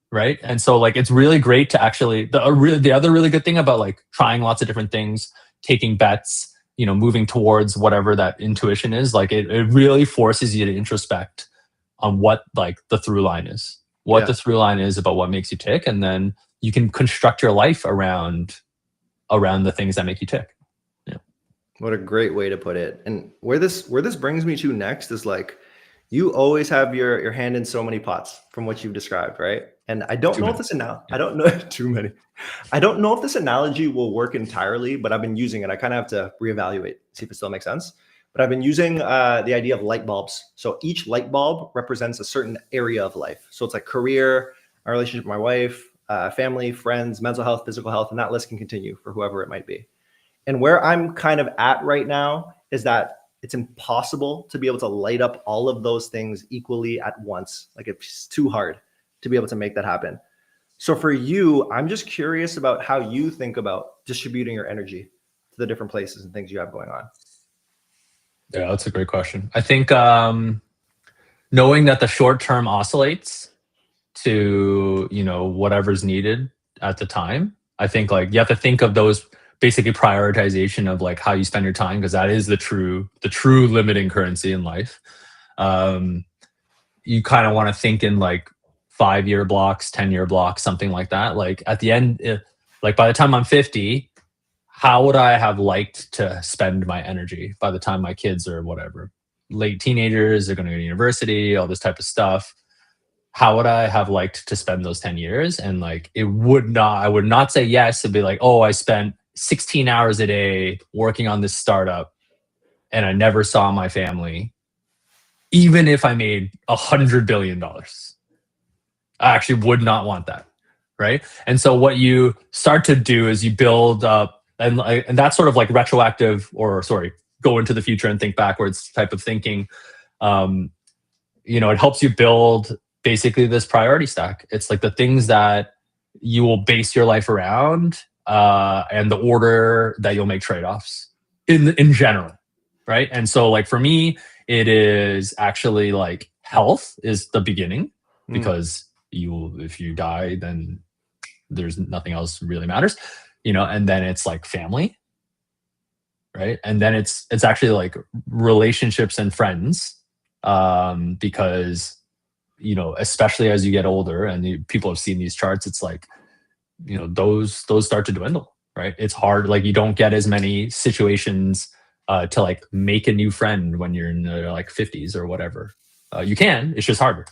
Right? And so like, it's really great to actually, the other really good thing about like trying lots of different things, taking bets, you know, moving towards whatever that intuition is, like it really forces you to introspect on what like the through line is, the through line is about what makes you tick. And then you can construct your life around the things that make you tick. Yeah. What a great way to put it. And where this brings me to next is like, you always have your hand in so many pots from what you've described, right? And I don't know if this I don't know too many. I don't know if this analogy will work entirely, but I've been using it. I kind of have to reevaluate, see if it still makes sense. But I've been using the idea of light bulbs. So each light bulb represents a certain area of life. So it's like career, our relationship with my wife, family, friends, mental health, physical health, and that list can continue for whoever it might be. And where I'm kind of at right now is that it's impossible to be able to light up all of those things equally at once. Like it's too hard to be able to make that happen. So for you, I'm just curious about how you think about distributing your energy to the different places and things you have going on. Yeah, that's a great question. I think knowing that the short term oscillates to, you know, whatever's needed at the time. I think like you have to think of those basically prioritization of like how you spend your time, because that is the true limiting currency in life. You kind of want to think in like 5-year blocks, 10-year blocks, something like that. Like at the end, like by the time I'm 50, how would I have liked to spend my energy by the time my kids are whatever, late teenagers, they're going to go to university, all this type of stuff. How would I have liked to spend those 10 years? And like, I would not say yes. It'd be like, oh, I spent 16 hours a day working on this startup and I never saw my family, even if I made $100 billion. I actually would not want that. Right. And so what you start to do is you build up, and that's sort of like retroactive, or sorry, go into the future and think backwards type of thinking. You know, it helps you build basically this priority stack. It's like the things that you will base your life around, and the order that you'll make trade-offs in general, right? And so like for me, it is actually like health is the beginning, because if you die, then there's nothing else really matters, you know. And then it's like family, right? And then it's actually like relationships and friends, because, you know, especially as you get older and people have seen these charts, it's like, you know, those start to dwindle, right? It's hard. Like you don't get as many situations to like make a new friend when you're in the like 50s or whatever. You can, it's just harder.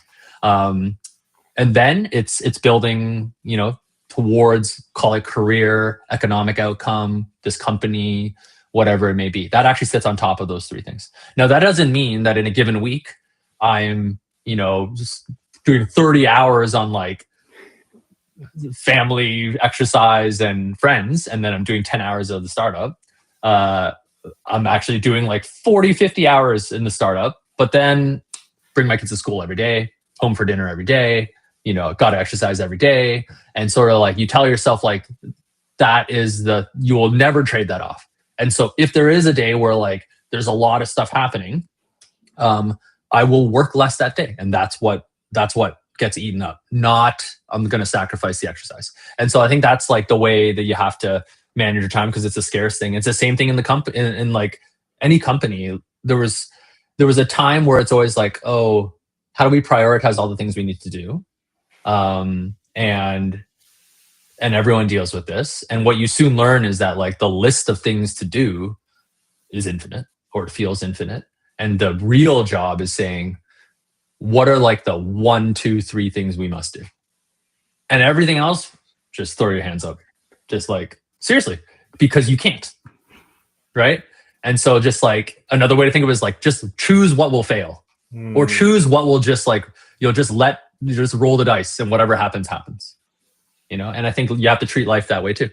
And then it's building, you know, towards, call it career, economic outcome, this company, whatever it may be. That actually sits on top of those three things. Now, that doesn't mean that in a given week, I'm, you know, just doing 30 hours on like family, exercise, and friends, and then I'm doing 10 hours of the startup. I'm actually doing like 40, 50 hours in the startup, but then bring my kids to school every day, home for dinner every day, you know, got to exercise every day. And sort of like you tell yourself like that is you will never trade that off. And so if there is a day where like there's a lot of stuff happening, I will work less that day. And that's what gets eaten up. Not I'm going to sacrifice the exercise. And so I think that's like the way that you have to manage your time, because it's a scarce thing. It's the same thing in the company, in like any company. There was a time where it's always like, oh, how do we prioritize all the things we need to do? And and everyone deals with this. And what you soon learn is that like the list of things to do is infinite, or it feels infinite. And the real job is saying, what are like the 1, 2, 3 things we must do? And everything else, just throw your hands up. Just like, seriously, because you can't, right? And so just like another way to think of it is like, just choose what will fail, or choose what will just like, you'll just roll the dice and whatever happens, happens. You know, and I think you have to treat life that way too.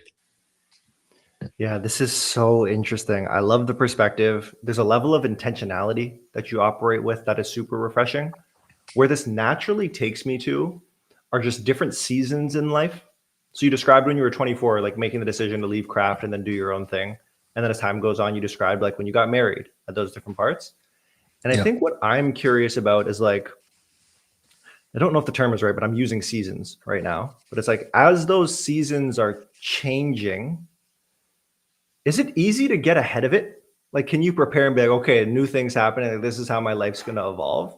Yeah, this is so interesting. I love the perspective. There's a level of intentionality that you operate with that is super refreshing. Where this naturally takes me to are just different seasons in life. So you described when you were 24, like making the decision to leave craft and then do your own thing. And then as time goes on, you described like when you got married at those different parts. And I think what I'm curious about is like, I don't know if the term is right, but I'm using seasons right now. But it's like, as those seasons are changing, is it easy to get ahead of it? Like, can you prepare and be like, okay, new things happening, like, this is how my life's going to evolve?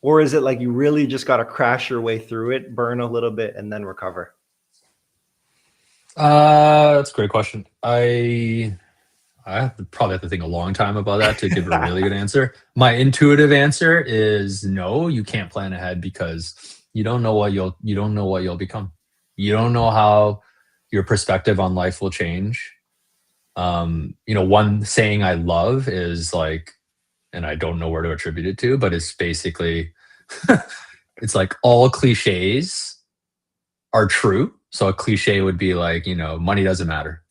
Or is it like you really just got to crash your way through it, burn a little bit, and then recover? That's a great question. I probably have to think a long time about that to give a really good answer. My intuitive answer is no, you can't plan ahead because you don't know what you'll become. You don't know how your perspective on life will change. One saying I love is like, and I don't know where to attribute it to, but it's basically, it's like all cliches are true. So a cliche would be like, money doesn't matter.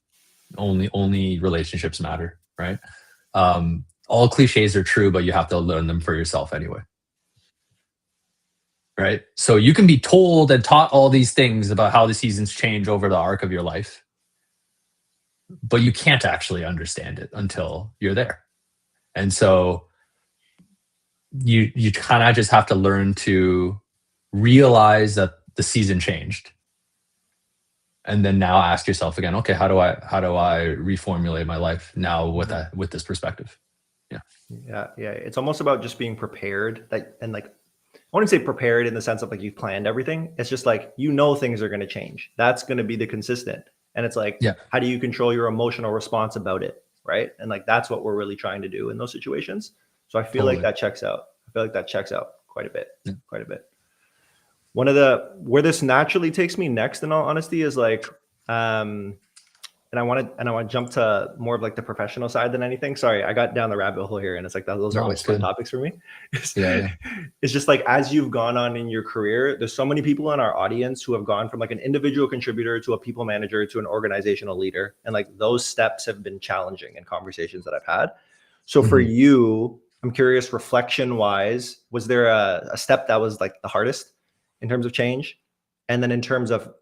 Only relationships matter, right? All cliches are true, but you have to learn them for yourself anyway. Right? So you can be told and taught all these things about how the seasons change over the arc of your life, but you can't actually understand it until you're there. And so you kind of just have to learn to realize that the season changed. And then now ask yourself again, okay, how do I reformulate my life now with this perspective? Yeah. It's almost about just being prepared. I wouldn't say prepared in the sense of like you've planned everything. It's just like, things are going to change. That's going to be the consistent. And it's like, how do you control your emotional response about it? Right. And like, that's what we're really trying to do in those situations. So I feel like that checks out. Quite a bit. Where this naturally takes me next, in all honesty, is like, and I want to jump to more of like the professional side than anything. Sorry, I got down the rabbit hole here, and it's like those are always fun topics for me. It's just like, as you've gone on in your career, there's so many people in our audience who have gone from like an individual contributor to a people manager to an organizational leader, and like those steps have been challenging in conversations that I've had. So for you, I'm curious, reflection wise, was there a step that was like the hardest in terms of change? And then in terms of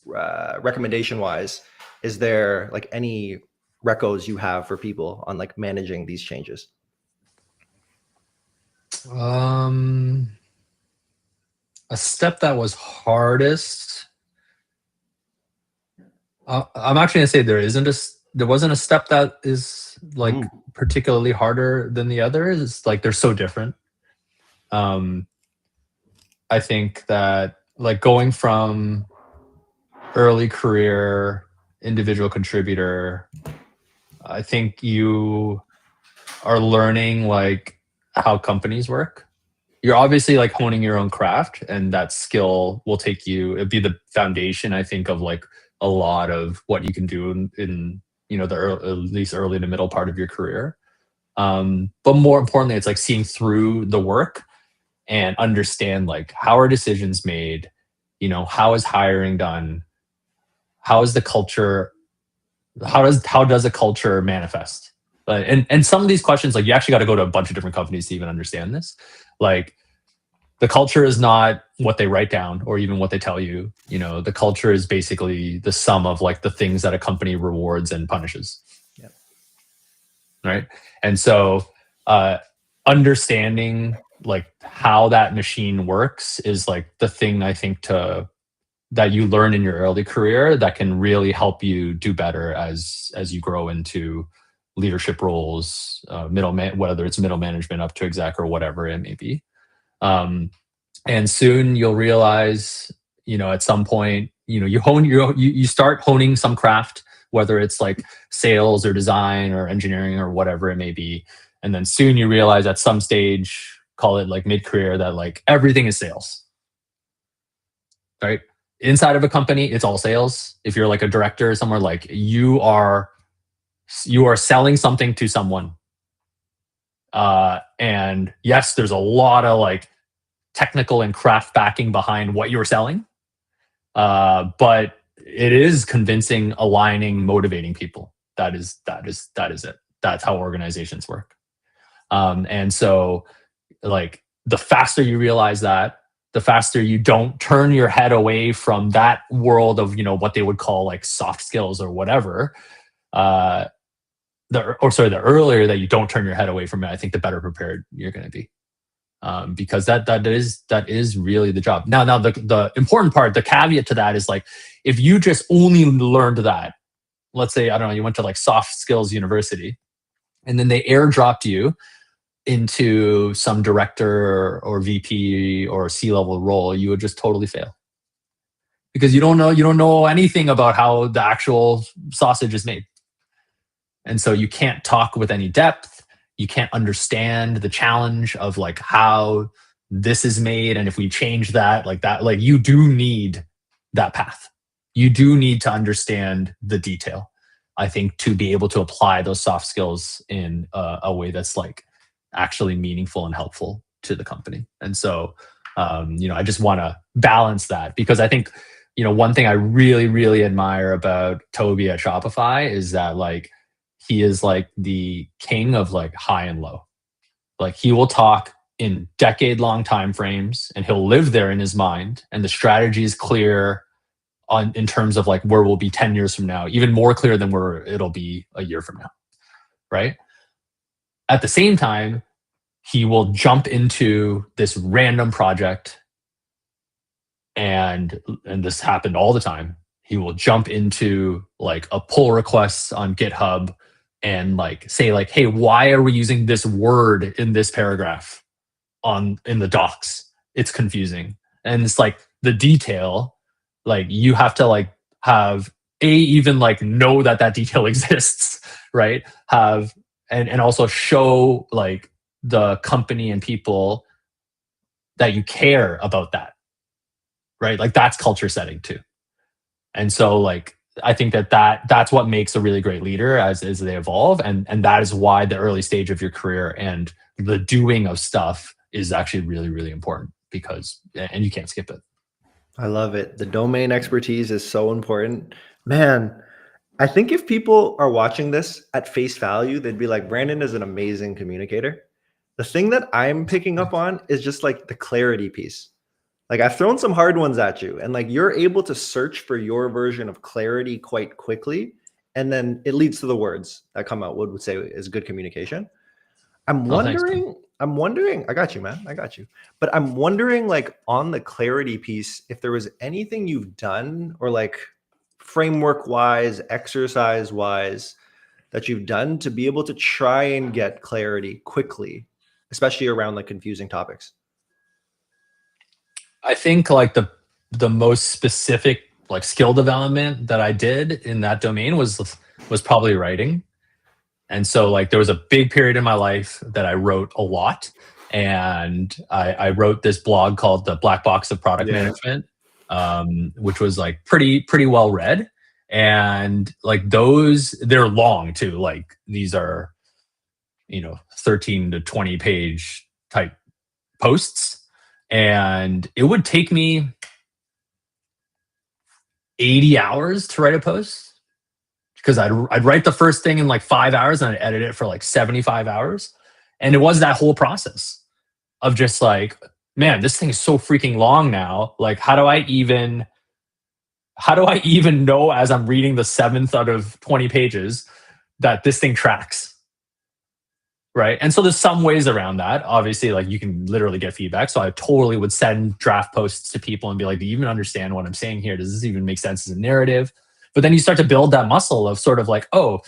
recommendation wise, is there like any recos you have for people on like managing these changes? A step that was hardest. I'm actually gonna say there wasn't a step that is like particularly harder than the others. It's like they're so different. I think that like going from early career individual contributor, I think you are learning like how companies work. You're obviously like honing your own craft, and that skill will it'd be the foundation, I think, of like a lot of what you can do in at least early to middle part of your career. But more importantly, it's like seeing through the work and understand like, how are decisions made? How is hiring done? How is the culture? How does a culture manifest? And some of these questions, like, you actually got to go to a bunch of different companies to even understand this. Like, the culture is not what they write down or even what they tell you. The culture is basically the sum of like the things that a company rewards and punishes. Yeah. Right. And so understanding like how that machine works is like the thing, I think, that you learn in your early career that can really help you do better as you grow into leadership roles, whether it's middle management up to exec or whatever it may be. And soon you'll realize, at some point, you start honing some craft, whether it's like sales or design or engineering or whatever it may be. And then soon you realize at some stage, call it like mid-career, that like everything is sales, right? Inside of a company, it's all sales. If you're like a director somewhere, like you are selling something to someone. And yes, there's a lot of like technical and craft backing behind what you're selling. But it is convincing, aligning, motivating people. That is it. That's how organizations work. And so like the faster you realize that, the faster you don't turn your head away from that world of, what they would call like soft skills or whatever. The earlier that you don't turn your head away from it, I think the better prepared you're going to be. Because that is really the job. Now the important part, the caveat to that is like, if you just only learned that, let's say, I don't know, you went to like soft skills university and then they airdropped you into some director or VP or C-level role, you would just totally fail. Because you don't know anything about how the actual sausage is made. And so you can't talk with any depth. You can't understand the challenge of like how this is made. And if we change that, like you do need that path. You do need to understand the detail, I think, to be able to apply those soft skills in a way that's like actually meaningful and helpful to the company. And so, I just want to balance that, because I think, one thing I really, really admire about Toby at Shopify is that like, he is like the king of like high and low. Like he will talk in decade-long time frames and he'll live there in his mind. And the strategy is clear in terms of like where we'll be 10 years from now, even more clear than where it'll be a year from now, right? At the same time, he will jump into this random project, and this happened all the time. He will jump into like a pull request on GitHub and like say like, hey, why are we using this word in this paragraph in the docs? It's confusing. And it's like the detail, like you have to like have even like know that detail exists, right? And also show like the company and people that you care about that, right? Like that's culture setting too. And so like, I think that's what makes a really great leader as they evolve. And that is why the early stage of your career and the doing of stuff is actually really, really important, and you can't skip it. I love it. The domain expertise is so important. Man, I think if people are watching this at face value, they'd be like, Brandon is an amazing communicator. The thing that I'm picking up on is just like the clarity piece. Like I've thrown some hard ones at you, and like you're able to search for your version of clarity quite quickly. And then it leads to the words that come out. Wood would say is good communication. I'm wondering, I got you, man. I got you. But I'm wondering like on the clarity piece, if there was anything you've done or like framework wise, exercise wise, that you've done to be able to try and get clarity quickly, especially around like confusing topics. I think like the most specific like skill development that I did in that domain was probably writing. And so like there was a big period in my life that I wrote a lot, and I wrote this blog called The Black Box of Product Management, which was like pretty well read. And like they're long too. Like these are, 13 to 20 page type posts. And it would take me 80 hours to write a post, because I'd write the first thing in like 5 hours and I'd edit it for like 75 hours. And it was that whole process of just like, man, this thing is so freaking long now. Like, how do I even know as I'm reading the 7th out of 20 pages that this thing tracks? Right. And so there's some ways around that. Obviously, like you can literally get feedback. So I totally would send draft posts to people and be like, do you even understand what I'm saying here? Does this even make sense as a narrative? But then you start to build that muscle of sort of like, oh,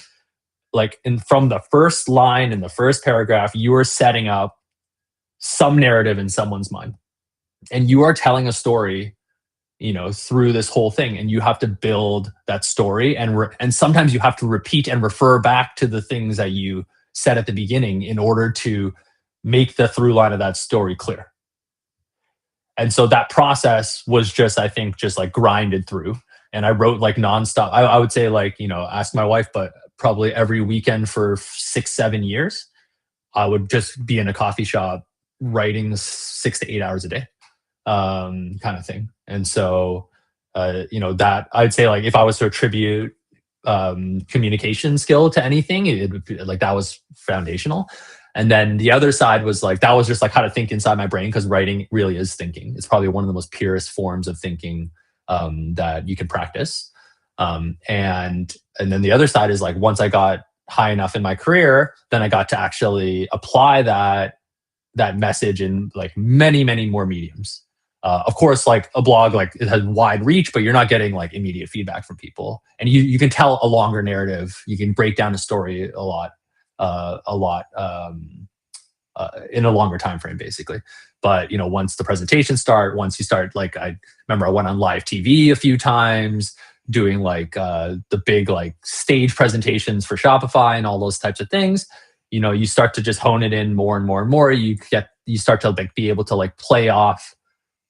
like from the first line in the first paragraph, you are setting up some narrative in someone's mind. And you are telling a story through this whole thing, and you have to build that story, and sometimes you have to repeat and refer back to the things that you said at the beginning in order to make the through line of that story clear. And so that process was just, I think, just like grinded through. And I wrote like nonstop. I would say like, ask my wife, but probably every weekend for 6-7 years, I would just be in a coffee shop writing 6 to 8 hours a day, kind of thing. And so, that I'd say like if I was to attribute communication skill to anything, it would be like that was foundational. And then the other side was like, that was just like how to think inside my brain, because writing really is thinking. It's probably one of the most purest forms of thinking that you can practice. And then the other side is like, once I got high enough in my career, then I got to actually apply that message in like many, many more mediums. Of course, like a blog, like it has wide reach, but you're not getting like immediate feedback from people. And you can tell a longer narrative. You can break down a story a lot in a longer time frame, basically. But once the presentations start, once you start, like I remember I went on live TV a few times, doing like the big like stage presentations for Shopify and all those types of things. You start to just hone it in more and more and more. You start to like be able to like play off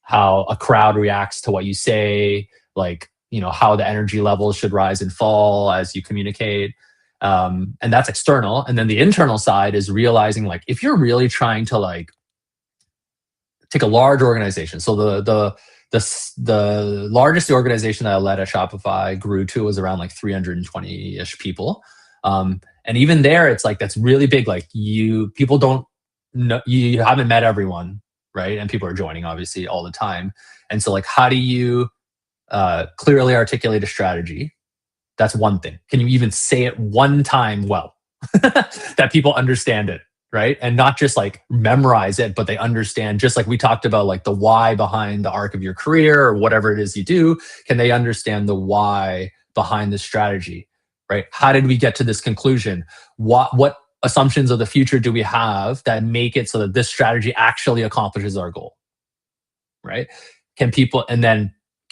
how a crowd reacts to what you say, like how the energy levels should rise and fall as you communicate. And that's external. And then the internal side is realizing like if you're really trying to like take a large organization. So the largest organization that I led at Shopify grew to was around like 320-ish people. And even there, it's like that's really big. Like people don't know, you haven't met everyone, right? And people are joining obviously all the time. And so like, how do you clearly articulate a strategy? That's one thing. Can you even say it one time well that people understand it, right? And not just like memorize it, but they understand, just like we talked about, like the why behind the arc of your career or whatever it is you do. Can they understand the why behind the strategy, right? How did we get to this conclusion? What assumptions of the future do we have that make it so that this strategy actually accomplishes our goal, right? Can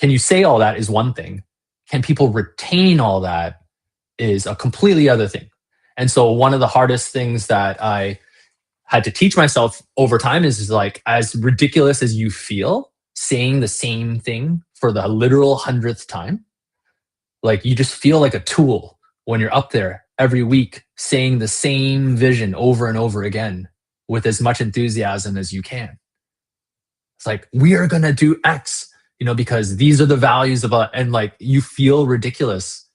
you say all that is one thing. Can people retain all that is a completely other thing. And so one of the hardest things that I had to teach myself over time is like, as ridiculous as you feel, saying the same thing for the literal 100th time, like you just feel like a tool when you're up there every week saying the same vision over and over again with as much enthusiasm as you can. It's like, we are going to do X, because these are the values and like you feel ridiculous,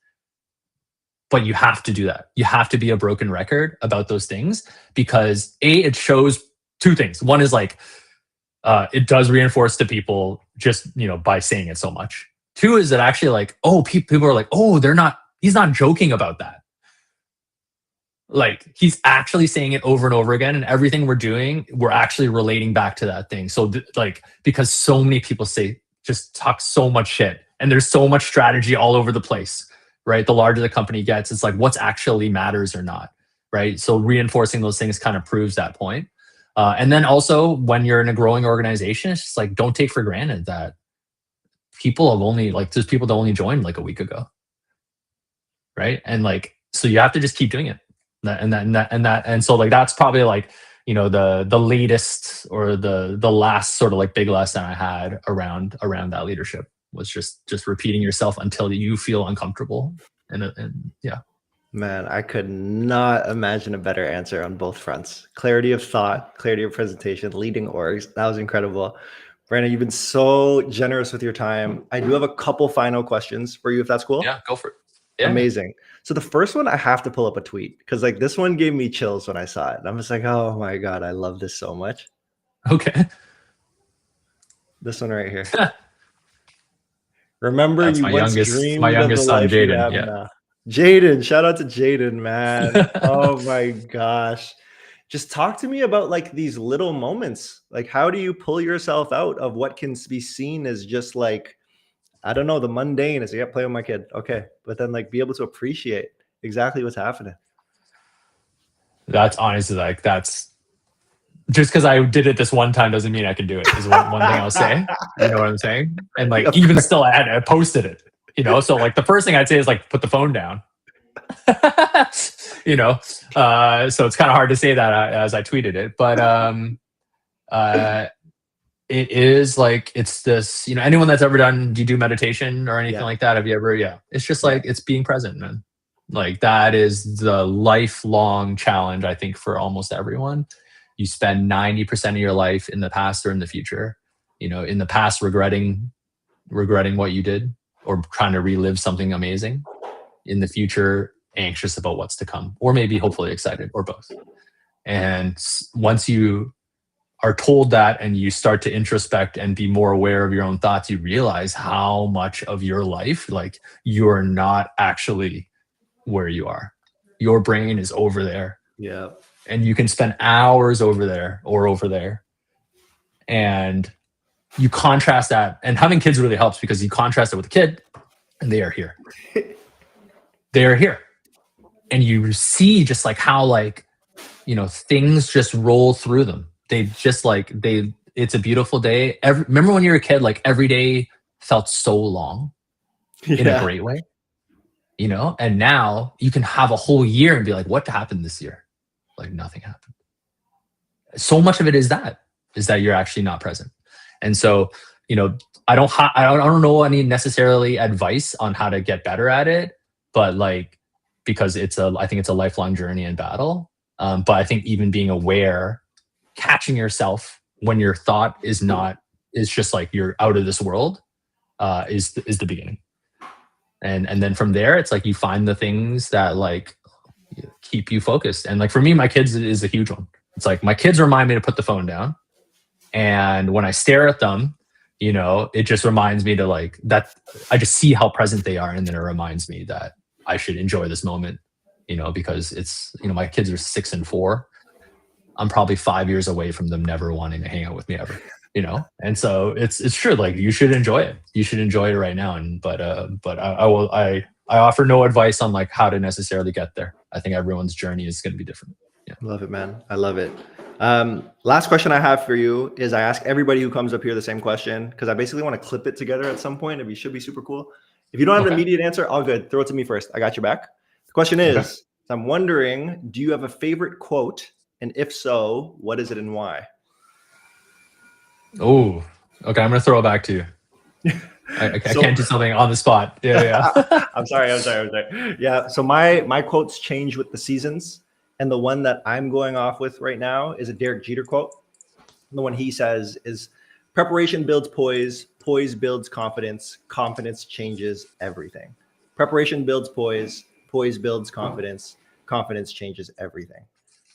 but you have to do that. You have to be a broken record about those things, because it shows two things. One is like, it does reinforce to people just, by saying it so much. Two is that actually like, oh, people are like, oh, he's not joking about that. Like he's actually saying it over and over again, and everything we're doing, we're actually relating back to that thing. So because so many people just talk so much shit, and there's so much strategy all over the place, right? The larger the company gets, it's like what's actually matters or not, right? So reinforcing those things kind of proves that point. And then also when you're in a growing organization, it's just like, don't take for granted that there's people that only joined like a week ago, right? And like, so you have to just keep doing it. And so like that's probably like the latest or the last sort of like big lesson I had around that leadership was just repeating yourself until you feel uncomfortable. And yeah, man, I could not imagine a better answer on both fronts. Clarity of thought, clarity of presentation, leading orgs. That was incredible. Brandon, you've been so generous with your time. I do have a couple final questions for you, if that's cool. Yeah, go for it. Yeah. Amazing. So the first one, I have to pull up a tweet because like this one gave me chills when I saw it. I'm just like, oh my God, I love this so much. Okay. This one right here. Remember, that's you once dreamed my of youngest the son, life you Jaden. have Yeah. now. Jaden, shout out to Jaden, man. Oh my gosh. Just talk to me about like these little moments. Like, how do you pull yourself out of what can be seen as just like, I don't know, the mundane is, yeah, play with my kid. Okay. But then like be able to appreciate exactly what's happening. That's honestly like, that's just because I did it this one time doesn't mean I can do it, is one thing I'll say. You know what I'm saying? And like, even still, I posted it, you know? So like the first thing I'd say is like, put the phone down. You know? So it's kind of hard to say that as I tweeted it. But it is like, it's this, you know, anyone that's ever do you do meditation or anything like that? Have you ever, it's just like, it's being present, man. Like that is the lifelong challenge, I think, for almost everyone. You spend 90% of your life in the past or in the future, you know, in the past, regretting what you did or trying to relive something amazing. In the future, anxious about what's to come, or maybe hopefully excited, or both. And once you are told that and you start to introspect and be more aware of your own thoughts, you realize how much of your life, like, you're not actually where you are. Your brain is over there. Yeah. And you can spend hours over there or over there. And you contrast that. And having kids really helps because you contrast it with a kid and they are here. They are here. And you see just like how, like, you know, things just roll through them. They just like, it's a beautiful day. Remember when you were a kid, like every day felt so long in a great way, you know? And now you can have a whole year and be like, what happened this year? Like nothing happened. So much of it is that you're actually not present. And so, you know, I don't know any necessarily advice on how to get better at it, but like, because I think it's a lifelong journey and battle. But I think even being aware, catching yourself when your thought is just like you're out of this world, is the beginning. And then from there, it's like you find the things that like keep you focused. And like for me, my kids is a huge one. It's like my kids remind me to put the phone down. And when I stare at them, you know, it just reminds me to like that. I just see how present they are. And then it reminds me that I should enjoy this moment, you know, because it's, you know, my kids are 6 and 4. I'm probably 5 years away from them never wanting to hang out with me ever, you know? And so it's true. Like you should enjoy it. You should enjoy it right now. And, but I offer no advice on like how to necessarily get there. I think everyone's journey is going to be different. Yeah. Love it, man. I love it. Last question I have for you is I ask everybody who comes up here the same question because I basically want to clip it together at some point. It should be super cool. If you don't have an immediate answer, all good. Throw it to me first. I got your back. The question is, I'm wondering, do you have a favorite quote? And if so, what is it and why? Oh, okay. I'm going to throw it back to you. I can't do something on the spot. Yeah. I'm sorry. Yeah. So my quotes change with the seasons. And the one that I'm going off with right now is a Derek Jeter quote. The one he says is, preparation builds poise, poise builds confidence, confidence changes everything. Preparation builds poise, poise builds confidence, confidence changes everything.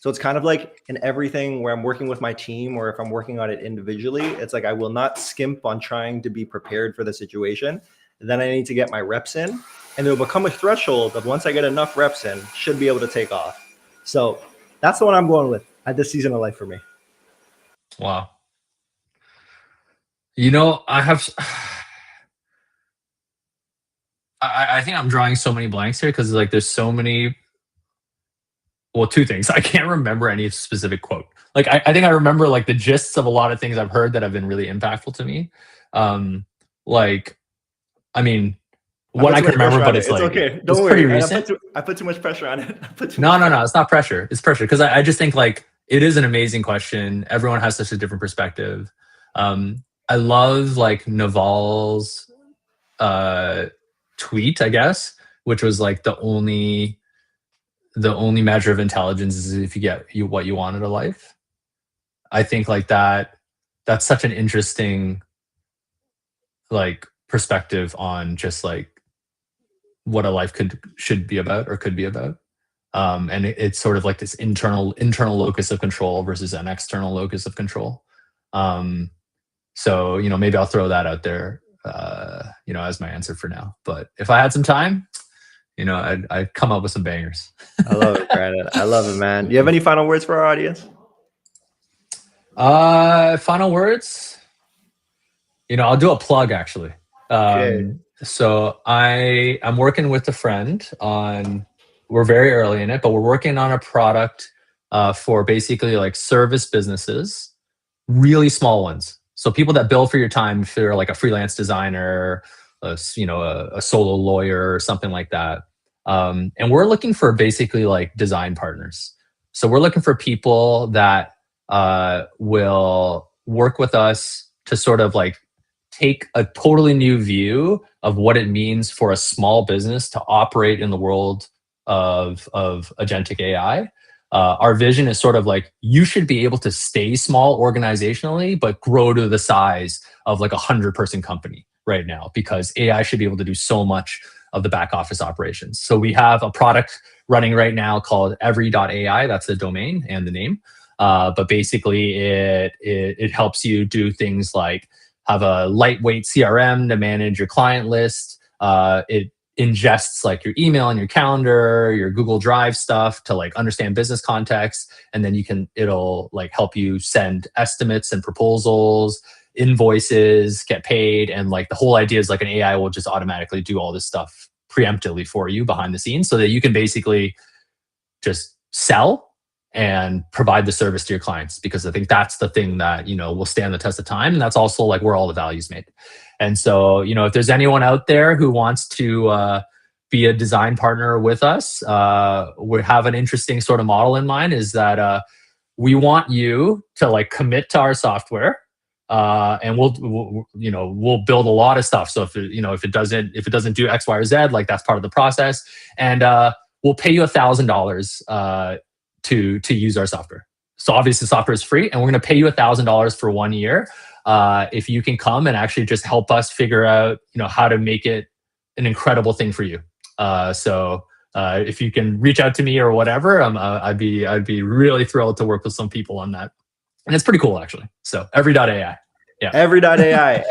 So it's kind of like in everything where I'm working with my team or if I'm working on it individually, it's like I will not skimp on trying to be prepared for the situation. Then I need to get my reps in, and there will become a threshold of once I get enough reps in, should be able to take off. So that's the one I'm going with at this season of life for me. Wow. You know, I think I'm drawing so many blanks here because like there's so many. Well, two things. I can't remember any specific quote. Like I think I remember like the gists of a lot of things I've heard that have been really impactful to me. Like, I mean, what I can remember, but it's like, okay. Don't worry. I put too much pressure on it. No. It's not pressure. It's pressure. Because I just think like it is an amazing question. Everyone has such a different perspective. I love like Naval's tweet, I guess, which was like the only measure of intelligence is if you get what you want out of life. I think like that's such an interesting like perspective on just like what a life should be about or could be about. And it's sort of like this internal locus of control versus an external locus of control. So, you know, maybe I'll throw that out there, you know, as my answer for now. But if I had some time, you know, I'd come up with some bangers. I love it, Brandon. I love it, man. Do you have any final words for our audience? Final words? You know, I'll do a plug actually. Okay. So I'm working with a friend we're very early in it, but we're working on a product for basically like service businesses, really small ones. So people that bill for your time, if you're like a freelance designer, a solo lawyer or something like that. And we're looking for basically like design partners. So we're looking for people that will work with us to sort of like take a totally new view of what it means for a small business to operate in the world of agentic AI. Our vision is sort of like, you should be able to stay small organizationally, but grow to the size of like 100-person company right now, because AI should be able to do so much of the back office operations. So we have a product running right now called every.ai. That's the domain and the name. But basically it helps you do things like have a lightweight CRM to manage your client list. It ingests like your email and your calendar, your Google Drive stuff to like understand business context. And then it'll like help you send estimates and proposals, invoices, get paid. And like the whole idea is like an AI will just automatically do all this stuff preemptively for you behind the scenes, so that you can basically just sell and provide the service to your clients, because I think that's the thing that, will stand the test of time. And that's also like where all the value's made. And so, if there's anyone out there who wants to be a design partner with us, we have an interesting sort of model in mind, is that we want you to like commit to our software. And we'll build a lot of stuff. So if it doesn't do X, Y, or Z, like that's part of the process. And we'll pay you $1,000 to use our software. So obviously the software is free, and we're going to pay you $1,000 for 1 year if you can come and actually just help us figure out how to make it an incredible thing for you. So if you can reach out to me or whatever, I'd be really thrilled to work with some people on that. And it's pretty cool, actually. So every.ai. Yeah. Every.ai.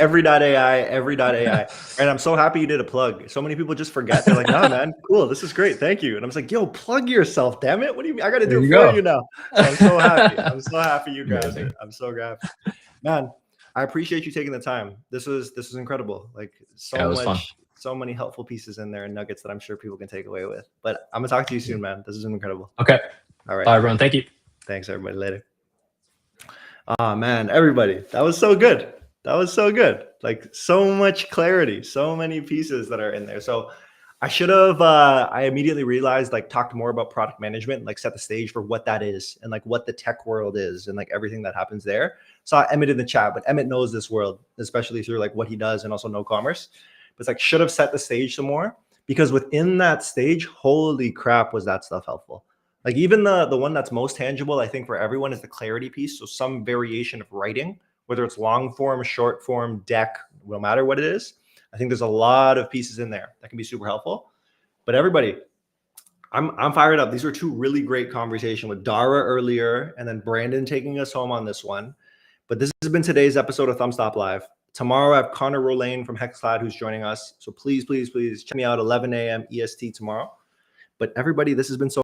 And I'm so happy you did a plug. So many people just forget. They're like, no, man, cool. This is great. Thank you. And I was like, yo, plug yourself. Damn it. What do you mean? I got to do it for you now. So I'm so happy. I'm so happy you guys. I'm so happy. Man, I appreciate you taking the time. This was incredible. Like so many helpful pieces in there and nuggets that I'm sure people can take away with. But I'm going to talk to you soon, man. This is incredible. Okay. All right. Bye, everyone. Thank you. Thanks, everybody. Later. Oh man, everybody, that was so good. Like so much clarity, so many pieces that are in there. So I should have, I immediately realized, like, talked more about product management, like set the stage for what that is and like what the tech world is and like everything that happens there. Saw Emmett in the chat, but Emmett knows this world, especially through like what he does and also no commerce. But it's like, should have set the stage some more, because within that stage, holy crap, was that stuff helpful. Like even the one that's most tangible, I think, for everyone is the clarity piece. So some variation of writing, whether it's long form, short form, deck, no matter what it is. I think there's a lot of pieces in there that can be super helpful. But everybody, I'm fired up. These were two really great conversations with Dara earlier, and then Brandon taking us home on this one. But this has been today's episode of Thumbstop Live. Tomorrow I have Connor Rolane from HexClad who's joining us. So please check me out 11 a.m. EST tomorrow. But everybody, this has been so